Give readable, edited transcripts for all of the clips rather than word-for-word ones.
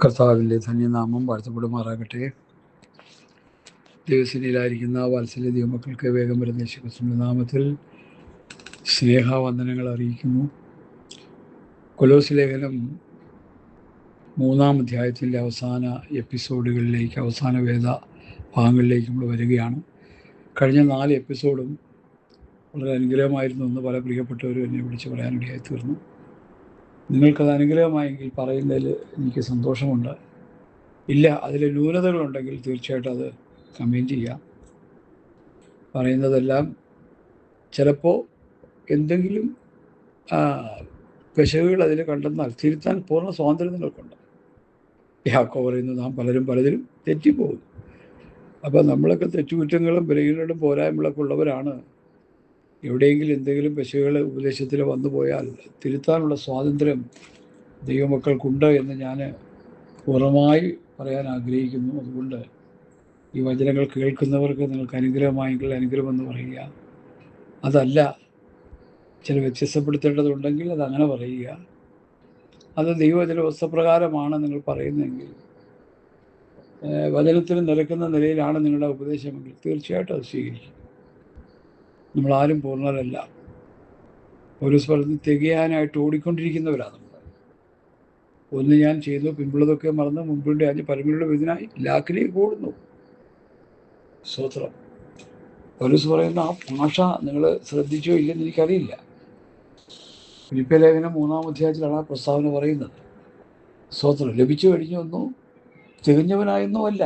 കർത്താവിൻ്റെ ധന്യനാമം വാഴ്ത്തപ്പെടുമാറാകട്ടെ. ദൈവസന്നിധിയിലായിരിക്കുന്ന വാത്സല്യ ദൈവമക്കൾക്ക് വേഗം വരുന്ന യേശുക്രിസ്തുവിന്റെ നാമത്തിൽ സ്നേഹവന്ദനങ്ങൾ അറിയിക്കുന്നു. കൊലോസ്യ ലേഖനം 3-ാം അധ്യായത്തിൻ്റെ അവസാന എപ്പിസോഡുകളിലേക്ക്, അവസാന വേദ ഭാഗങ്ങളിലേക്ക് നമ്മൾ വരികയാണ്. കഴിഞ്ഞ 4 എപ്പിസോഡും വളരെ അനുഗ്രഹമായിരുന്നു എന്ന് പല പ്രിയപ്പെട്ടവരും എന്നെ വിളിച്ച് പറയാനിടയായി തീർന്നു. നിങ്ങൾക്കത് അനുഗ്രഹമായെങ്കിൽ പറയുന്നതിൽ എനിക്ക് സന്തോഷമുണ്ട്. ഇല്ല, അതിൽ ന്യൂനതകളുണ്ടെങ്കിൽ തീർച്ചയായിട്ടും അത് കമൻറ്റ് ചെയ്യാം. പറയുന്നതെല്ലാം ചിലപ്പോൾ എന്തെങ്കിലും പിശകുകൾ അതിൽ കണ്ടെന്നാൽ തിരുത്താൻ പൂർണ്ണ സ്വാതന്ത്ര്യം നിങ്ങൾക്കുണ്ട്. യാക്കോബ് പറയുന്നു, നാം പലതിലും തെറ്റിപ്പോകും. അപ്പോൾ നമ്മളൊക്കെ തെറ്റുകുറ്റങ്ങളും ബലഹീനതകളും പോരായ്മകളൊക്കെ ഉള്ളവരാണ്. എവിടെയെങ്കിലും എന്തെങ്കിലും പിശകുകൾ ഉപദേശത്തിൽ വന്നു പോയാൽ തിരുത്താനുള്ള സ്വാതന്ത്ര്യം ദൈവമക്കൾക്കുണ്ട് എന്ന് ഞാൻ പൂർണ്ണമായി പറയാൻ ആഗ്രഹിക്കുന്നു. അതുകൊണ്ട് ഈ വചനങ്ങൾ കേൾക്കുന്നവർക്ക് നിങ്ങൾക്ക് അനുഗ്രഹമായെങ്കിൽ അനുഗ്രഹമെന്ന് പറയുക. അതല്ല, ചില വ്യത്യസ്തപ്പെടുത്തേണ്ടതുണ്ടെങ്കിൽ അതങ്ങനെ പറയുക. അത് ദൈവവചന വ്യവസ്ഥപ്രകാരമാണ് നിങ്ങൾ പറയുന്നതെങ്കിൽ, വചനത്തിന് നിരക്കുന്ന നിലയിലാണ് നിങ്ങളുടെ ഉപദേശമെങ്കിൽ തീർച്ചയായിട്ടും അത് സ്വീകരിക്കും. നമ്മളാരും പൂർണ്ണരല്ല. ഒരു സ്ഥലത്ത് തികയാനായിട്ട് ഓടിക്കൊണ്ടിരിക്കുന്നവരാണ് നമ്മൾ. ഒന്ന് ഞാൻ ചെയ്തു, പിൻപുള്ളതൊക്കെ മറന്ന് മുൻപിൻ്റെ അഞ്ച് പരമയുടെ ഇതിനായി ലാക്കിലേക്ക് ഓടുന്നു. സ്തോത്രം. പൗലോസ് പറയുന്ന ആ ഭാഷ നിങ്ങൾ ശ്രദ്ധിച്ചോ ഇല്ലെന്ന് എനിക്കറിയില്ല. ഫിലിപ്പിയ ലേഖനം 3-ാം അധ്യായത്തിലാണ് ആ പ്രസ്താവന പറയുന്നത്. സ്തോത്രം. ലഭിച്ചു കഴിഞ്ഞൊന്നും തികഞ്ഞവനായൊന്നും അല്ല,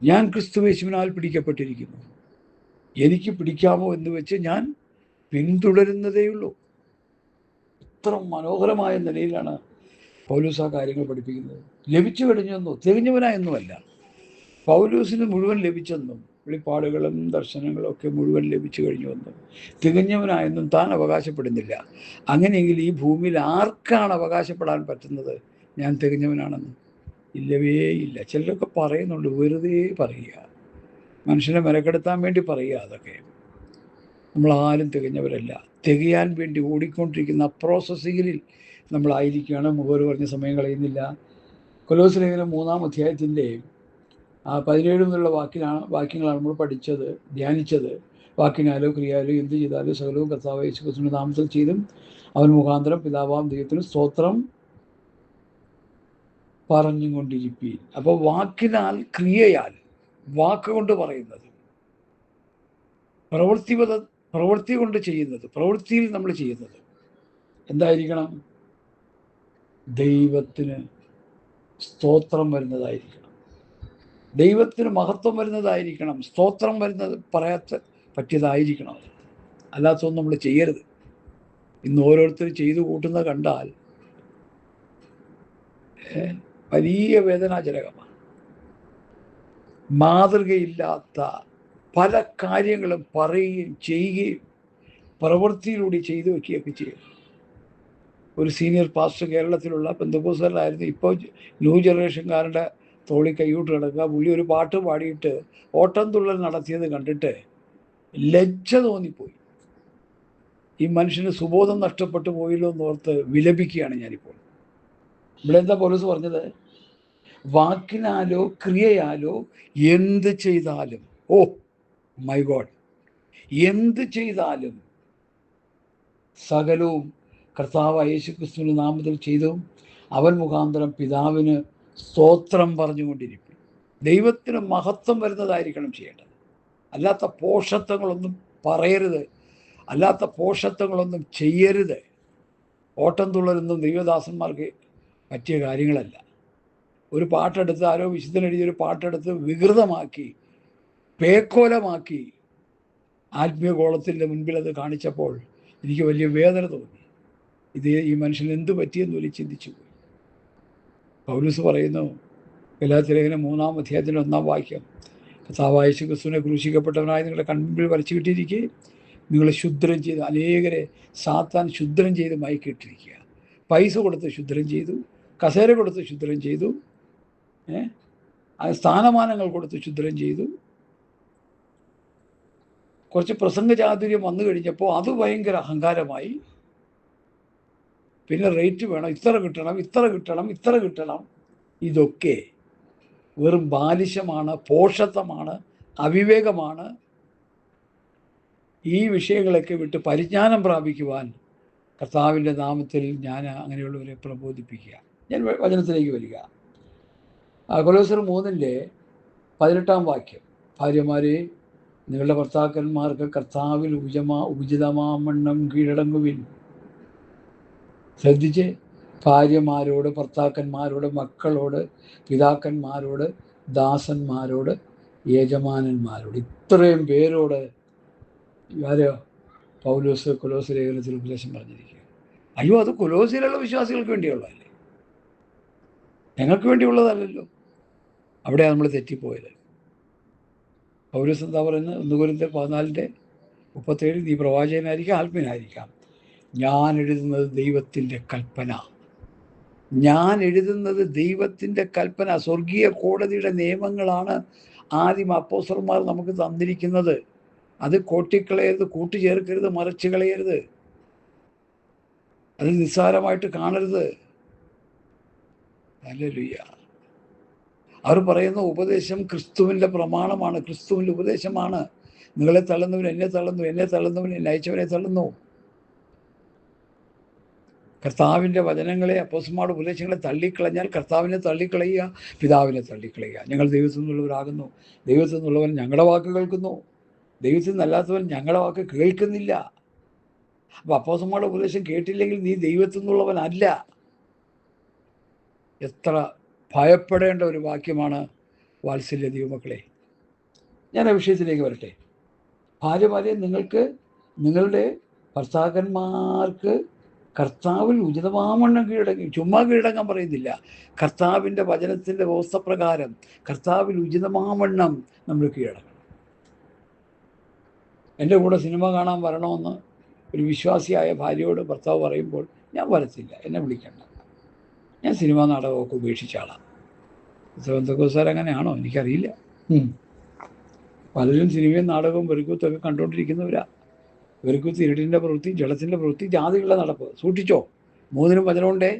ഞാൻ ക്രിസ്തുയേശുവിനാൽ പിടിക്കപ്പെട്ടിരിക്കുന്നു. എനിക്ക് പിടിക്കാമോ എന്ന് വെച്ച് ഞാൻ പിന്തുടരുന്നതേയുള്ളൂ. ഇത്ര മനോഹരമായ നിലയിലാണ് പൗലോസ് ആ കാര്യങ്ങൾ പഠിപ്പിക്കുന്നത്. ലഭിച്ചു കഴിഞ്ഞൊന്നും തികഞ്ഞവനായൊന്നുമല്ല. പൗലോസിന് മുഴുവൻ ലഭിച്ചെന്നും വെളിപ്പാടുകളും ദർശനങ്ങളും ഒക്കെ മുഴുവൻ ലഭിച്ചു കഴിഞ്ഞുവെന്നും തികഞ്ഞവനായെന്നും താൻ അവകാശപ്പെടുന്നില്ല. അങ്ങനെയെങ്കിൽ ഈ ഭൂമിയിൽ ആർക്കാണ് അവകാശപ്പെടാൻ പറ്റുന്നത് ഞാൻ തികഞ്ഞവനാണെന്ന്? ഇല്ലവേ ഇല്ല. ചിലരൊക്കെ പറയുന്നുണ്ട്, വെറുതെ പറയുക, മനുഷ്യനെ മെനക്കെടുത്താൻ വേണ്ടി പറയുക. അതൊക്കെ നമ്മളാരും തികഞ്ഞവരല്ല. തികയാൻ വേണ്ടി ഓടിക്കൊണ്ടിരിക്കുന്ന പ്രോസസ്സിങ്ങിൽ നമ്മളായിരിക്കുകയാണ്. മുഖേന പറഞ്ഞ സമയം കളയുന്നില്ല. കൊലോസ്യ ലേഖനം 3-ാം അധ്യായത്തിൻ്റെ 17 മുതലുള്ള വാക്യങ്ങളാണ് നമ്മൾ പഠിച്ചത്, ധ്യാനിച്ചത്. വാക്കിനാലോ ക്രിയാലോ എന്ത് ചെയ്താലോ സകലവും കർത്താവായ യേശുക്രിസ്തുവിന്റെ നാമത്തിൽ ചെയ്തും അവൻ മുഖാന്തരം പിതാവാം ദൈവത്തിന് സ്തോത്രം പറഞ്ഞുകൊണ്ടിരിപ്പീൻ. അപ്പോൾ വാക്കിനാൽ, ക്രിയയാൽ, വാക്കുകൊണ്ട് പറയുന്നത്, പ്രവൃത്തി കൊണ്ട് ചെയ്യുന്നത്, പ്രവൃത്തിയിൽ നമ്മൾ ചെയ്യുന്നത് എന്തായിരിക്കണം? ദൈവത്തിന് സ്തോത്രം വരുന്നതായിരിക്കണം, ദൈവത്തിന് മഹത്വം വരുന്നതായിരിക്കണം, സ്തോത്രം വരുന്നത് പറ്റിയതായിരിക്കണം. അല്ലാത്തൊന്നും നമ്മൾ ചെയ്യരുത്. ഇന്ന് ഓരോരുത്തർ ചെയ്തു കൂട്ടുന്നത് കണ്ടാൽ വലിയ വേദനാജനകമാണ്. മാതൃകയില്ലാത്ത പല കാര്യങ്ങളും പറയുകയും ചെയ്യുകയും പ്രവൃത്തിയിലൂടെ ചെയ്തു വയ്ക്കുകയൊക്കെ ചെയ്യും. ഒരു സീനിയർ പാസ്റ്റർ കേരളത്തിലുള്ള പെന്തക്കോസ്തുകാരനായിരുന്നു. ഇപ്പോൾ ന്യൂ ജനറേഷൻകാരുടെ തോളി കൈവിട്ട് കിടക്കുക. പുള്ളി ഒരു പാട്ട് പാടിയിട്ട് ഓട്ടം തുള്ളൽ നടത്തിയത് കണ്ടിട്ട് ലജ്ജ തോന്നിപ്പോയി. ഈ മനുഷ്യന് സുബോധം നഷ്ടപ്പെട്ടു പോയല്ലോ എന്നോർത്ത് വിലപിക്കുകയാണ് ഞാനിപ്പോൾ. ഇവിടെ എന്താ പൗലോസ് പറഞ്ഞത്? വാക്കിനാലോ ക്രിയയാലോ എന്ത് ചെയ്താലും, ഓ മൈ ഗോഡ്, എന്ത് ചെയ്താലും സകലവും കർത്താവായ യേശുക്രിസ്തുവിന്റെ നാമത്തിൽ ചെയ്തും അവൻ മുഖാന്തരം പിതാവിന് സ്തോത്രം പറഞ്ഞുകൊണ്ടിരിക്കും. ദൈവത്തിന് മഹത്വം വരുന്നതായിരിക്കണം ചെയ്യേണ്ടത്. അല്ലാത്ത പോഷത്വങ്ങളൊന്നും പറയരുത്, അല്ലാത്ത പോഷത്വങ്ങളൊന്നും ചെയ്യരുത്. ഓട്ടം തുള്ളലൊന്നും ദൈവദാസന്മാർക്ക് പറ്റിയ കാര്യങ്ങളല്ല. ഒരു പാട്ടെടുത്ത്, ആരോ വിശുദ്ധനെഴുതിയൊരു പാട്ടെടുത്ത് വികൃതമാക്കി, പേക്കോലമാക്കി ആത്മീയ ഗോളത്തിൻ്റെ മുൻപിൽ അത് കാണിച്ചപ്പോൾ എനിക്ക് വലിയ വേദന തോന്നി. ഈ മനുഷ്യന് എന്ത് പറ്റിയെന്ന് വലിയ ചിന്തിച്ചു പോയി. പൗലോസ് പറയുന്നു, ഗലാത്യ ലേഖനം 3-ാം അധ്യായത്തിൻ്റെ 1-ാം വാക്യം, കർത്താവായ യേശുക്രിസ്തുവിനെ ക്രൂശിക്കപ്പെട്ടവനായി നിങ്ങളുടെ കൺമുമ്പിൽ വരച്ചു കിട്ടിയിരിക്കുക, നിങ്ങളെ ശുദ്രം ചെയ്ത്, അനേകരെ സാത്താൻ ശുദ്രം ചെയ്ത് മയക്കിയിട്ടിരിക്കുക. പൈസ കൊടുത്ത് ശുദ്രം ചെയ്തു, കസേര കൊടുത്ത് ശുദ്രം ചെയ്തു, സ്ഥാനമാനങ്ങൾ കൊടുത്ത് ശുദ്രം ചെയ്തു. കുറച്ച് പ്രസംഗ ചാതുര്യം വന്നു കഴിഞ്ഞപ്പോൾ അത് ഭയങ്കര അഹങ്കാരമായി. പിന്നെ റേറ്റ് വേണം, ഇത്ര കിട്ടണം. ഇതൊക്കെ വെറും ബാലിശമാണ്, പോഷത്വമാണ്, അവിവേകമാണ്. ഈ വിഷയങ്ങളൊക്കെ വിട്ട് പരിജ്ഞാനം പ്രാപിക്കുവാൻ കർത്താവിൻ്റെ നാമത്തിൽ ഞാൻ അങ്ങനെയുള്ളവരെ പ്രബോധിപ്പിക്കുക. ഞാൻ വചനത്തിലേക്ക് വരിക. കൊലോസ്യർ 3:18 വാക്യം, ഭാര്യമാരെ നിങ്ങളുടെ ഭർത്താക്കന്മാർക്ക് കർത്താവിൽ ഉചിതമാവണ്ണം കീഴടങ്ങുവിൻ. ശ്രദ്ധിച്ച്, ഭാര്യമാരോട്, ഭർത്താക്കന്മാരോട്, മക്കളോട്, പിതാക്കന്മാരോട്, ദാസന്മാരോട്, യജമാനന്മാരോട്, ഇത്രയും പേരോട് ആരോ പൗലോസ് കൊലോസ്യ ലേഖനത്തിൽ ഉപദേശം പറഞ്ഞിരിക്കുക. അയ്യോ, അത് കൊലോസ്യയിലുള്ള വിശ്വാസികൾക്ക് വേണ്ടിയുള്ളതല്ലേ, ഞങ്ങൾക്ക് വേണ്ടിയുള്ളതല്ലല്ലോ. അവിടെയാണ് നമ്മൾ തെറ്റിപ്പോയത്. പൗലോസ് എന്താ പറയുന്നത്? 1 കൊരിന്ത്യർ 14:37, നീ പ്രവാചകനായിരിക്കാം, ആത്മീയനായിരിക്കാം, ഞാൻ എഴുതുന്നത് ദൈവത്തിൻ്റെ കൽപ്പന. ഞാൻ എഴുതുന്നത് ദൈവത്തിൻ്റെ കൽപ്പന. സ്വർഗീയ കോടതിയുടെ നിയമങ്ങളാണ് ആദ്യം അപ്പോസ്തലന്മാർ നമുക്ക് തന്നിരിക്കുന്നത്. അത് കോട്ടിക്കളയരുത്, കൂട്ടുചേർക്കരുത്, മറച്ചു കളയരുത്, അത് നിസ്സാരമായിട്ട് കാണരുത്. ഹല്ലേലൂയ. അവർ പറയുന്ന ഉപദേശം ക്രിസ്തുവിൻ്റെ പ്രമാണമാണ്, ക്രിസ്തുവിൻ്റെ ഉപദേശമാണ്. നിങ്ങളെ തള്ളുന്നവൻ എന്നെ തള്ളുന്നു, എന്നെ തള്ളുന്നവൻ എന്നെ അയച്ചവനെ തള്ളുന്നു. കർത്താവിൻ്റെ വചനങ്ങളെ, അപ്പോസ്തലന്മാരുടെ ഉപദേശങ്ങളെ തള്ളിക്കളഞ്ഞാൽ കർത്താവിനെ തള്ളിക്കളയുക, പിതാവിനെ തള്ളിക്കളയുക. ഞങ്ങൾ ദൈവത്തിൽ നിന്നുള്ളവരാകുന്നു, ദൈവത്തിൽ നിന്നുള്ളവൻ ഞങ്ങളുടെ വാക്ക് കേൾക്കുന്നു, ദൈവത്തിൽ നിന്നല്ലാത്തവൻ ഞങ്ങളുടെ വാക്ക് കേൾക്കുന്നില്ല. അപ്പോൾ അപ്പോസ്തലന്മാരുടെ ഉപദേശം കേട്ടില്ലെങ്കിൽ നീ ദൈവത്തിൽ നിന്നുള്ളവനല്ല. എത്ര ഭയപ്പെടേണ്ട ഒരു വാക്യമാണ് വാത്സല്യ ദൈവമക്കളെ. ഞാൻ ആ വിഷയത്തിലേക്ക് വരട്ടെ. ഭാര്യമാരെ നിങ്ങൾക്ക് നിങ്ങളുടെ ഭർത്താക്കന്മാർക്ക് കർത്താവിൽ ഉചിതമാവണ്ണം കീഴടങ്ങി. ചുമ്മാ കീഴടങ്ങാൻ പറയുന്നില്ല, കർത്താവിൻ്റെ വചനത്തിൻ്റെ വ്യവസ്ഥ പ്രകാരം കർത്താവിൽ ഉചിതമാവണ്ണം നമ്മൾ കീഴടങ്ങണം. എൻ്റെ കൂടെ സിനിമ കാണാൻ വരണമെന്ന് ഒരു വിശ്വാസിയായ ഭാര്യയോട് ഭർത്താവ് പറയുമ്പോൾ ഞാൻ വരത്തില്ല, എന്നെ വിളിക്കണ്ട, ഞാൻ സിനിമാ നാടകമൊക്കെ ഉപേക്ഷിച്ച ആളാണ്. ബന്ധുക്കോസാർ അങ്ങനെയാണോ എനിക്കറിയില്ല. പലരും സിനിമയും നാടകവും വെറുക്കൂത്തൊക്കെ കണ്ടുകൊണ്ടിരിക്കുന്നവരാ. വെറുക്കൂത്ത് ഇരുട്ടിൻ്റെ പ്രവൃത്തി, ജലത്തിൻ്റെ പ്രവൃത്തി, ജാതികളുടെ നടപ്പ്. സൂക്ഷിച്ചോ, 3 വചനമുണ്ടേ.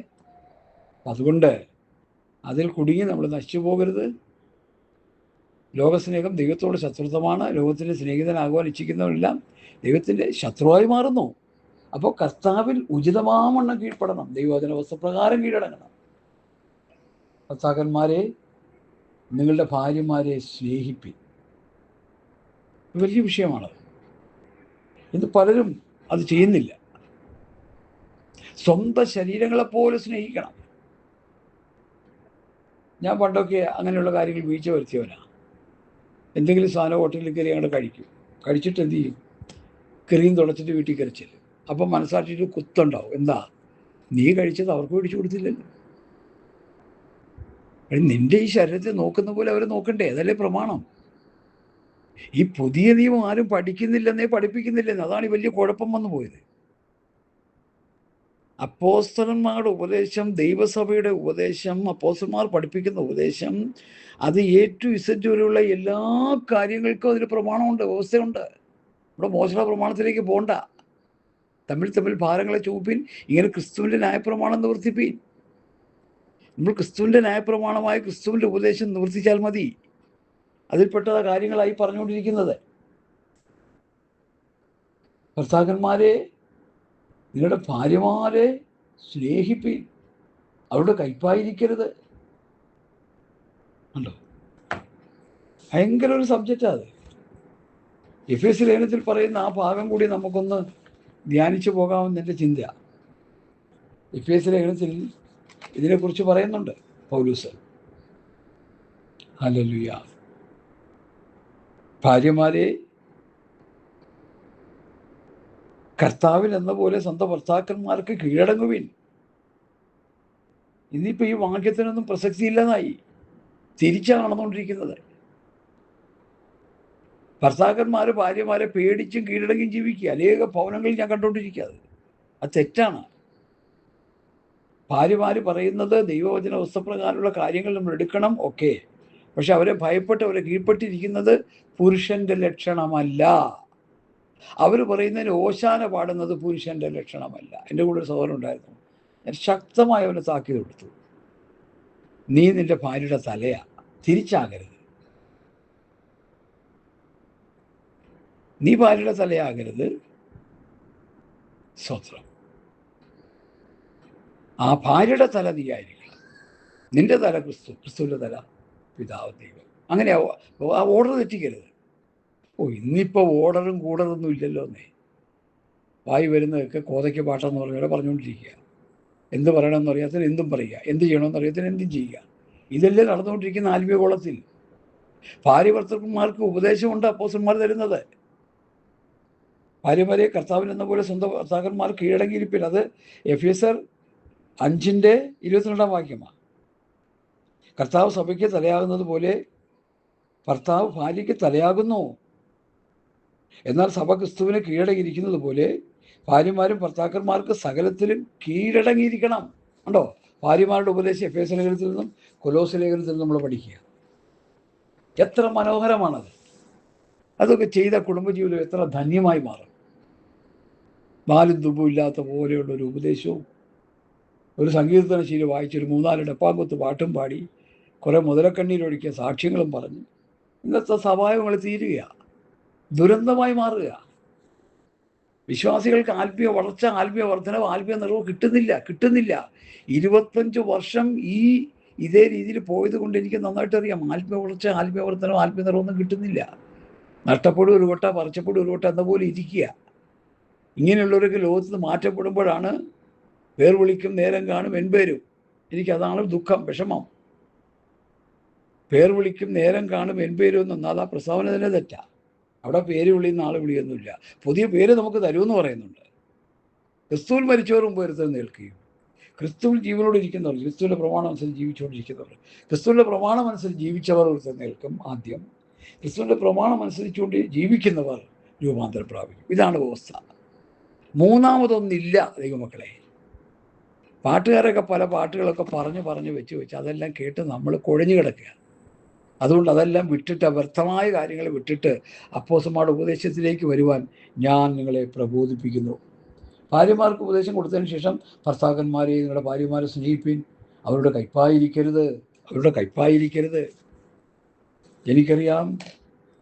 അതുകൊണ്ട് അതിൽ കുടുങ്ങി നമ്മൾ നശിച്ചു പോകരുത്. ലോകസ്നേഹം ദൈവത്തോട് ശത്രുത്വമാണ്. ലോകത്തിൻ്റെ സ്നേഹിതനാകുവാൻ ഇച്ഛിക്കുന്നവരെല്ലാം ദൈവത്തിൻ്റെ ശത്രുവായി മാറുന്നു. അപ്പോൾ കർത്താവിൽ ഉചിതമാവണ്ണം കീഴ്പ്പെടണം, ദൈവവചന വസ്തുപ്രകാരം കീഴടങ്ങണം. ഭർത്താക്കന്മാരെ നിങ്ങളുടെ ഭാര്യമാരെ സ്നേഹിപ്പിൻ. വലിയ വിഷയമാണ്. ഇന്ന് പലരും അത് ചെയ്യുന്നില്ല. സ്വന്തം ശരീരങ്ങളെപ്പോലെ സ്നേഹിക്കണം. ഞാൻ പണ്ടൊക്കെ അങ്ങനെയുള്ള കാര്യങ്ങൾ വീഴ്ച വരുത്തിയവനാണ്. എന്തെങ്കിലും സാധനം ഹോട്ടലിൽ കയറി അങ്ങോട്ട് കഴിക്കും. കഴിച്ചിട്ട് എന്ത് ചെയ്യും? കറിയും തുടച്ചിട്ട് വീട്ടിൽ കയറിച്ചില്ല. അപ്പം മനസ്സാക്ഷിയിട്ട് കുത്തുണ്ടാവും. എന്താ, നീ കഴിച്ചത് അവർക്ക് മേടിച്ചു കൊടുത്തില്ലല്ലോ. നിന്റെ ഈ ശരീരത്തെ നോക്കുന്ന പോലെ അവരെ നോക്കണ്ടേ? അതല്ലേ പ്രമാണം. ഈ പുതിയ നിയമം ആരും പഠിക്കുന്നില്ലെന്നേ, പഠിപ്പിക്കുന്നില്ലെന്ന്. അതാണ് ഈ വലിയ കുഴപ്പം വന്നു പോയത്. അപ്പോസ്തലന്മാരുടെ ഉപദേശം, ദൈവസഭയുടെ ഉപദേശം, അപ്പോസ്തലന്മാർ പഠിപ്പിക്കുന്ന ഉപദേശം, അത് A to Z വരെയുള്ള എല്ലാ കാര്യങ്ങൾക്കും അതിന് പ്രമാണമുണ്ട്, വ്യവസ്ഥയുണ്ട്. ഇവിടെ മോശമുള്ള പ്രമാണത്തിലേക്ക് പോകണ്ട. തമ്മിൽ ഭാരങ്ങളെ ചുമപ്പിൻ, ഇങ്ങനെ ക്രിസ്തുവിൻ്റെ ന്യായപ്രമാണം നിവർത്തിപ്പിൻ. നമ്മൾ ക്രിസ്തുവിൻ്റെ ന്യായപ്രമാണമായ ക്രിസ്തുവിൻ്റെ ഉപദേശം നിവർത്തിച്ചാൽ മതി. അതിൽപ്പെട്ട കാര്യങ്ങളായി പറഞ്ഞുകൊണ്ടിരിക്കുന്നത്. ഭർത്താക്കന്മാരെ നിങ്ങളുടെ ഭാര്യമാരെ സ്നേഹിപ്പിൻ, അവരുടെ കയ്പായിരിക്കരുത്. ഉണ്ടോ? ഭയങ്കര ഒരു സബ്ജക്റ്റാണ് അത്. എഫേസ്യ ലേഖനത്തിൽ പറയുന്ന ആ ഭാഗം കൂടി നമുക്കൊന്ന് ധ്യാനിച്ചു പോകാമെന്ന് എൻ്റെ ചിന്ത. എഫേസ്യ ലേഖനത്തിൽ ഇതിനെക്കുറിച്ച് പറയുന്നുണ്ട് പൗലോസ്. ഹല്ലേലൂയ. ഭാര്യമാരെ കർത്താവിൽ എന്ന പോലെ സ്വന്തം ഭർത്താക്കന്മാർക്ക് കീഴടങ്ങുവിൻ. ഇന്നിപ്പോൾ ഈ വാക്യത്തിനൊന്നും പ്രസക്തിയില്ലെന്നായി, തിരിച്ചാണ് നടന്നുകൊണ്ടിരിക്കുന്നത്. ഭർത്താക്കന്മാർ ഭാര്യമാരെ പേടിച്ചും കീഴടങ്ങിയും ജീവിക്കുക. അനേക ഭവനങ്ങളിൽ ഞാൻ കണ്ടുകൊണ്ടിരിക്കുക. അത് തെറ്റാണ്. ഭാര്യമാർ പറയുന്നത് ദൈവവചന വസ്തുപ്രകാരമുള്ള കാര്യങ്ങൾ നമ്മൾ എടുക്കണം, ഓക്കെ. പക്ഷെ അവരെ ഭയപ്പെട്ട് അവരെ കീഴ്പ്പെട്ടിരിക്കുന്നത് പുരുഷൻ്റെ ലക്ഷണമല്ല. അവർ പറയുന്നതിന് ഓശാന പാടുന്നത് പുരുഷൻ്റെ ലക്ഷണമല്ല. എൻ്റെ കൂടെ ഒരു സഹോദരൻ ഉണ്ടായിരുന്നു. ഞാൻ ശക്തമായി അവനെ താക്കീത് കൊടുത്തു. നീ നിന്റെ ഭാര്യയുടെ തലയാ, തിരിച്ചാകരുത്. നീ ഭാര്യയുടെ തലയാകരുത്. സ്വത്രം. ആ ഭാര്യയുടെ തല നീ ആയിരിക്കണം. നിന്റെ തല ക്രിസ്തു, ക്രിസ്തുവിൻ്റെ തല പിതാവ് ദൈവം. അങ്ങനെ ആ ഓർഡർ തെറ്റിക്കരുത്. ഇന്നിപ്പോൾ ഓർഡറും കൂടറൊന്നും ഇല്ലല്ലോ എന്നേ. വായി വരുന്നതൊക്കെ കോതയ്ക്ക് പാട്ടെന്ന് പറഞ്ഞ പറഞ്ഞുകൊണ്ടിരിക്കുക. എന്ത് പറയണമെന്ന് അറിയാത്തതിന് എന്തും പറയുക, എന്ത് ചെയ്യണമെന്ന് അറിയാത്തതിന് എന്തും ചെയ്യുക. ഇതല്ലേ നടന്നുകൊണ്ടിരിക്കുന്ന ആത്മീയ കോളത്തിൽ. ഭാര്യഭർത്തൃന്മാർക്ക് ഉപദേശമുണ്ട് അപ്പോസ്തലന്മാർ തരുന്നത്. ഭാര്യമാരെ കർത്താവിനെന്ന പോലെ സ്വന്തം ഭർത്താക്കന്മാർ കീഴടങ്ങിയിരിപ്പില്ല. അത് എഫേസ്യർ 5:22 കർത്താവ് സഭയ്ക്ക് തലയാകുന്നത് പോലെ ഭർത്താവ് ഭാര്യയ്ക്ക് തലയാകുന്നു. എന്നാൽ സഭ ക്രിസ്തുവിനെ കീഴടങ്ങിയിരിക്കുന്നത് പോലെ ഭാര്യമാരും ഭർത്താക്കന്മാർക്ക് സകലത്തിലും കീഴടങ്ങിയിരിക്കണം. ഉണ്ടോ? ഭാര്യമാരുടെ ഉപദേശം എഫേസ്യ ലേഖനത്തിൽ നിന്നും കൊലോസ്യ ലേഖനത്തിൽ നിന്നും നമ്മൾ പഠിക്കുക. എത്ര മനോഹരമാണത്! അതൊക്കെ ചെയ്ത കുടുംബജീവിതം എത്ര ധന്യമായി മാറും. നാലും തുമ്പും ഇല്ലാത്ത പോലെയുള്ള ഒരു ഉപദേശവും ഒരു സങ്കീർത്തനശീലം വായിച്ചൊരു 3-4 ഡപ്പാങ്കുത്ത് പാട്ടും പാടി കുറേ മുതലക്കണ്ണീരൊഴുക്കിയ സാക്ഷ്യങ്ങളും പറഞ്ഞ് ഇന്നത്തെ സഭായങ്ങൾ തീരുകയാണ്, ദുരന്തമായി മാറുക. വിശ്വാസികൾക്ക് ആത്മീയ വളർച്ച, ആത്മീയ വർധനവ്, ആത്മീയ നിറവ് കിട്ടുന്നില്ല. 25 വർഷം ഇതേ രീതിയിൽ പോയത് കൊണ്ട് എനിക്ക് നന്നായിട്ട് അറിയാം. ആത്മീയ വളർച്ച, ആത്മീയ വർധനവ്, ആത്മീയ നിറവൊന്നും കിട്ടുന്നില്ല. നഷ്ടപ്പെടും ഒരു വട്ട, പറിച്ചപ്പെടും ഒരു വട്ട എന്ന പോലെ ഇരിക്കുക. ഇങ്ങനെയുള്ളവരൊക്കെ ലോകത്ത് നിന്ന് മാറ്റപ്പെടുമ്പോഴാണ് പേർ വിളിക്കും നേരം കാണും എൻപേരും. എനിക്കതാണ് ദുഃഖം, വിഷമം. പേർ വിളിക്കും നേരം കാണും എൻപേരും എന്നാൽ ആ പ്രസ്താവന തന്നെ തെറ്റാ. അവിടെ പേര് വിളിയുന്ന ആൾ വിളിയൊന്നുമില്ല. പുതിയ പേര് നമുക്ക് തരുമെന്ന് പറയുന്നുണ്ട്. ക്രിസ്തുവിൽ മരിച്ചവരും പേരുത്തൽ നിൽക്കുകയും ക്രിസ്തുവിൽ ജീവനോട് ഇരിക്കുന്നവർ, ക്രിസ്തുവിൻ്റെ പ്രമാണം അനുസരിച്ച് ജീവിച്ചുകൊണ്ടിരിക്കുന്നവർ, ക്രിസ്തുവിൻ്റെ പ്രമാണം അനുസരിച്ച് ജീവിച്ചവർ ഒരുത്തൽ നിൽക്കും. ആദ്യം ക്രിസ്തുവിൻ്റെ പ്രമാണം അനുസരിച്ചുകൊണ്ട് ജീവിക്കുന്നവർ രൂപാന്തരം പ്രാപിക്കും. ഇതാണ് വ്യവസ്ഥ. മൂന്നാമതൊന്നില്ല ദൈവമക്കളെ. പാട്ടുകാരൊക്കെ പല പാട്ടുകളൊക്കെ പറഞ്ഞ് വെച്ച് അതെല്ലാം കേട്ട് നമ്മൾ കുഴഞ്ഞു കിടക്കുക. അതുകൊണ്ട് അതെല്ലാം വിട്ടിട്ട്, വ്യർത്ഥമായ കാര്യങ്ങൾ വിട്ടിട്ട് അപ്പോസ്തലന്മാരുടെ ഉപദേശത്തിലേക്ക് വരുവാൻ ഞാൻ നിങ്ങളെ പ്രബോധിപ്പിക്കുന്നു. ഭാര്യമാർക്ക് ഉപദേശം കൊടുത്തതിന് ശേഷം ഭർത്താക്കന്മാരെ, നിങ്ങളുടെ ഭാര്യമാരെ സ്നേഹിപ്പിൻ, അവരുടെ കയ്പായിരിക്കരുത്. എനിക്കറിയാം,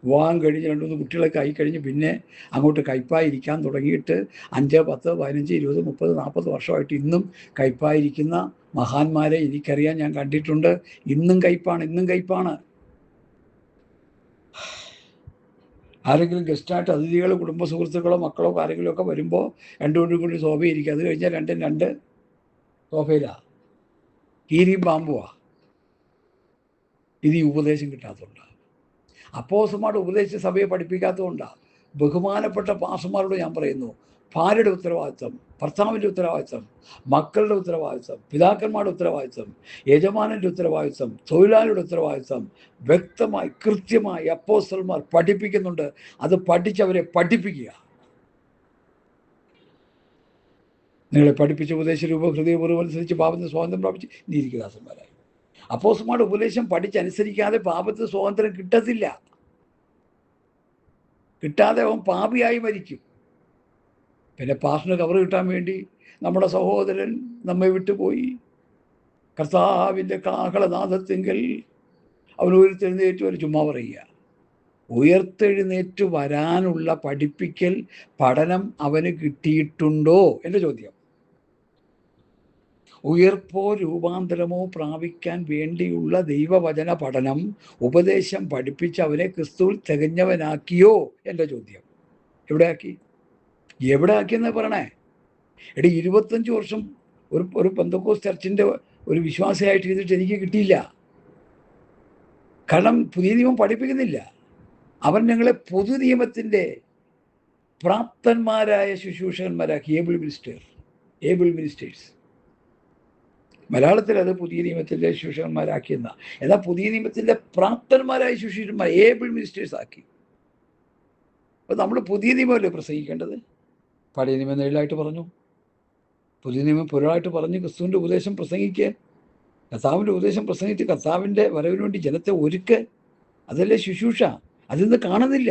വിവാഹം കഴിഞ്ഞ് 2-3 കുട്ടികളൊക്കെ ആയിക്കഴിഞ്ഞ് പിന്നെ അങ്ങോട്ട് കയ്പായിരിക്കാൻ തുടങ്ങിയിട്ട് 5, 10, 15, 20, 30, 40 വർഷമായിട്ട് ഇന്നും കയ്പായിരിക്കുന്ന മഹാന്മാരെ എനിക്കറിയാം, ഞാൻ കണ്ടിട്ടുണ്ട്. ഇന്നും കയ്പാണ്. ആരെങ്കിലും ഗസ്റ്റായിട്ട് അതിഥികളോ കുടുംബ സുഹൃത്തുക്കളോ മക്കളോ ആരെങ്കിലും ഒക്കെ വരുമ്പോൾ 2 കൂടി സോഫയിരിക്കുക. അത് കഴിഞ്ഞാൽ 2 സോഫയിലാണ്. കീരിയും പാമ്പുവാ. ഇത് ഈ ഉപദേശം കിട്ടാത്തതുകൊണ്ടാണ്. അപ്പോസ്തലന്മാരുടെ ഉപദേശ സഭയെ പഠിപ്പിക്കാത്തതുകൊണ്ടാണ്. ബഹുമാനപ്പെട്ട പാസ്റ്റർമാരോട് ഞാൻ പറയുന്നു, ഭാര്യയുടെ ഉത്തരവാദിത്വം, ഭർത്താവിൻ്റെ ഉത്തരവാദിത്വം, മക്കളുടെ ഉത്തരവാദിത്വം, പിതാക്കന്മാരുടെ ഉത്തരവാദിത്വം, യജമാനൻ്റെ ഉത്തരവാദിത്വം, തൊഴിലാളിയുടെ ഉത്തരവാദിത്വം വ്യക്തമായി കൃത്യമായി അപ്പോസ്തലന്മാർ പഠിപ്പിക്കുന്നുണ്ട്. അത് പഠിച്ചവരെ പഠിപ്പിക്കുക. നിങ്ങളെ പഠിപ്പിച്ച ഉപദേശരൂപം ഹൃദയപൂർവ്വം അനുസരിച്ച് പാപത്തിന് സ്വാതന്ത്ര്യം പ്രാപിച്ച് നീതിദാസന്മാരായി. അപ്പോസ്തലന്മാരുടെ ഉപദേശം പഠിച്ചനുസരിക്കാതെ പാപത്തിന് സ്വാതന്ത്ര്യം കിട്ടാതെ അവൻ പാപിയായി മരിക്കും. പിന്നെ പാസ്റ്റിന് കവർ കിട്ടാൻ വേണ്ടി നമ്മുടെ സഹോദരൻ നമ്മെ വിട്ടുപോയി, കർത്താവിൻ്റെ കാഹളനാദത്തിങ്കൽ അവൻ ഉയർത്തെഴുന്നേറ്റ് വരെ ചുമ്മാ പറയുക. ഉയർത്തെഴുന്നേറ്റ് വരാനുള്ള പഠിപ്പിക്കൽ പഠനം അവന് കിട്ടിയിട്ടുണ്ടോ? എൻ്റെ ചോദ്യം. ഉയർപ്പോ രൂപാന്തരമോ പ്രാപിക്കാൻ വേണ്ടിയുള്ള ദൈവവചന പഠനം, ഉപദേശം പഠിപ്പിച്ച് അവനെ ക്രിസ്തുവിൽ തികഞ്ഞവനാക്കിയോ? എൻ്റെ ചോദ്യം. എവിടെ ആക്കിയെന്ന് പറയണേ. 25 വർഷം ഒരു പെന്തക്കോസ്ത് ചർച്ചിൻ്റെ ഒരു വിശ്വാസിയായിട്ട് ചെയ്തിട്ട് എനിക്ക് കിട്ടിയില്ല. കാരണം പുതിയ നിയമം പഠിപ്പിക്കുന്നില്ല. അവൻ ഞങ്ങളെ പൊതു നിയമത്തിൻ്റെ പ്രാപ്തന്മാരായ ശുശ്രൂഷകന്മാരാക്കി. Able ministers. മലയാളത്തിൽ അത് പുതിയ നിയമത്തിൻ്റെ ശുശ്രൂഷകന്മാരാക്കിയെന്ന. എന്നാൽ പുതിയ നിയമത്തിൻ്റെ പ്രാപ്തന്മാരായ ശുശ്രൂഷകന്മാർ ഏബിൾ മിനിസ്റ്റേഴ്സ് ആക്കി. അപ്പോൾ നമ്മൾ പുതിയ നിയമമല്ലേ പ്രസംഗിക്കേണ്ടത്? പഴയ നിയമം നേരിലായിട്ട് പറഞ്ഞു, പുതിയ നിയമം പുരളായിട്ട് പറഞ്ഞ് ക്രിസ്തുവിൻ്റെ ഉപദേശം പ്രസംഗിക്കുക. കർത്താവിൻ്റെ ഉപദേശം പ്രസംഗിച്ച് കർത്താവിൻ്റെ വരവിന് വേണ്ടി ജനത്തെ ഒരുക്ക്. അതല്ലേ ശുശ്രൂഷ. അതിന്ന് കാണുന്നില്ല.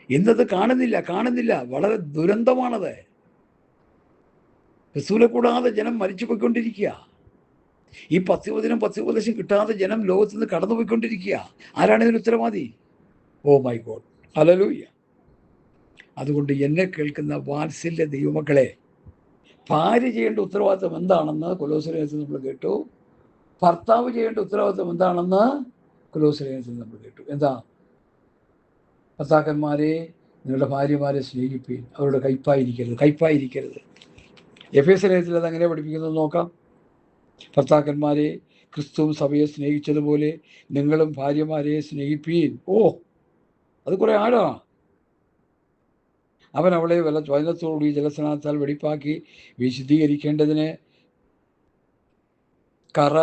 ഇന്നത് കാണുന്നില്ല. വളരെ ദുരന്തമാണത്. ക്രിസ്തുവിനെ കൂടാതെ ജനം മരിച്ചു പോയിക്കൊണ്ടിരിക്കുക. ഈ പത്യോപദേശം പത്യോപദേശം കിട്ടാതെ ജനം ലോകത്ത് നിന്ന് കടന്നുപോയിക്കൊണ്ടിരിക്കുക. ആരാണ് ഇതിന് ഉത്തരവാദി? Oh my God, hallelujah. അതുകൊണ്ട് എന്നെ കേൾക്കുന്ന വാത്സല്യ ദൈവമക്കളെ, ഭാര്യ ചെയ്യേണ്ട ഉത്തരവാദിത്വം എന്താണെന്ന് കൊലോസ്യലേഖനത്തിൽ നമ്മൾ കേട്ടു. ഭർത്താവ് ചെയ്യേണ്ട ഉത്തരവാദിത്വം എന്താണെന്ന് കൊലോസ്യലേഖനത്തിൽ നമ്മൾ കേട്ടു. എന്താ? ഭർത്താക്കന്മാരെ, നിങ്ങളുടെ ഭാര്യമാരെ സ്നേഹിപ്പീൻ, അവരുടെ കയ്പായിരിക്കരുത്. എഫേസ്യ ലേഖനത്തിൽ അത് എങ്ങനെ പഠിപ്പിക്കുന്നത് നോക്കാം. ഭർത്താക്കന്മാരെ, ക്രിസ്തുവും സഭയെ സ്നേഹിച്ചതുപോലെ നിങ്ങളും ഭാര്യമാരെ സ്നേഹിപ്പീൻ. ഓ, അത് കുറെ ആഴാ. അവൻ അവളെ വചനത്തോടുകൂടി ജലസ്നാനത്താൽ വെടിപ്പാക്കി വിശുദ്ധീകരിക്കേണ്ടതിന് കറ,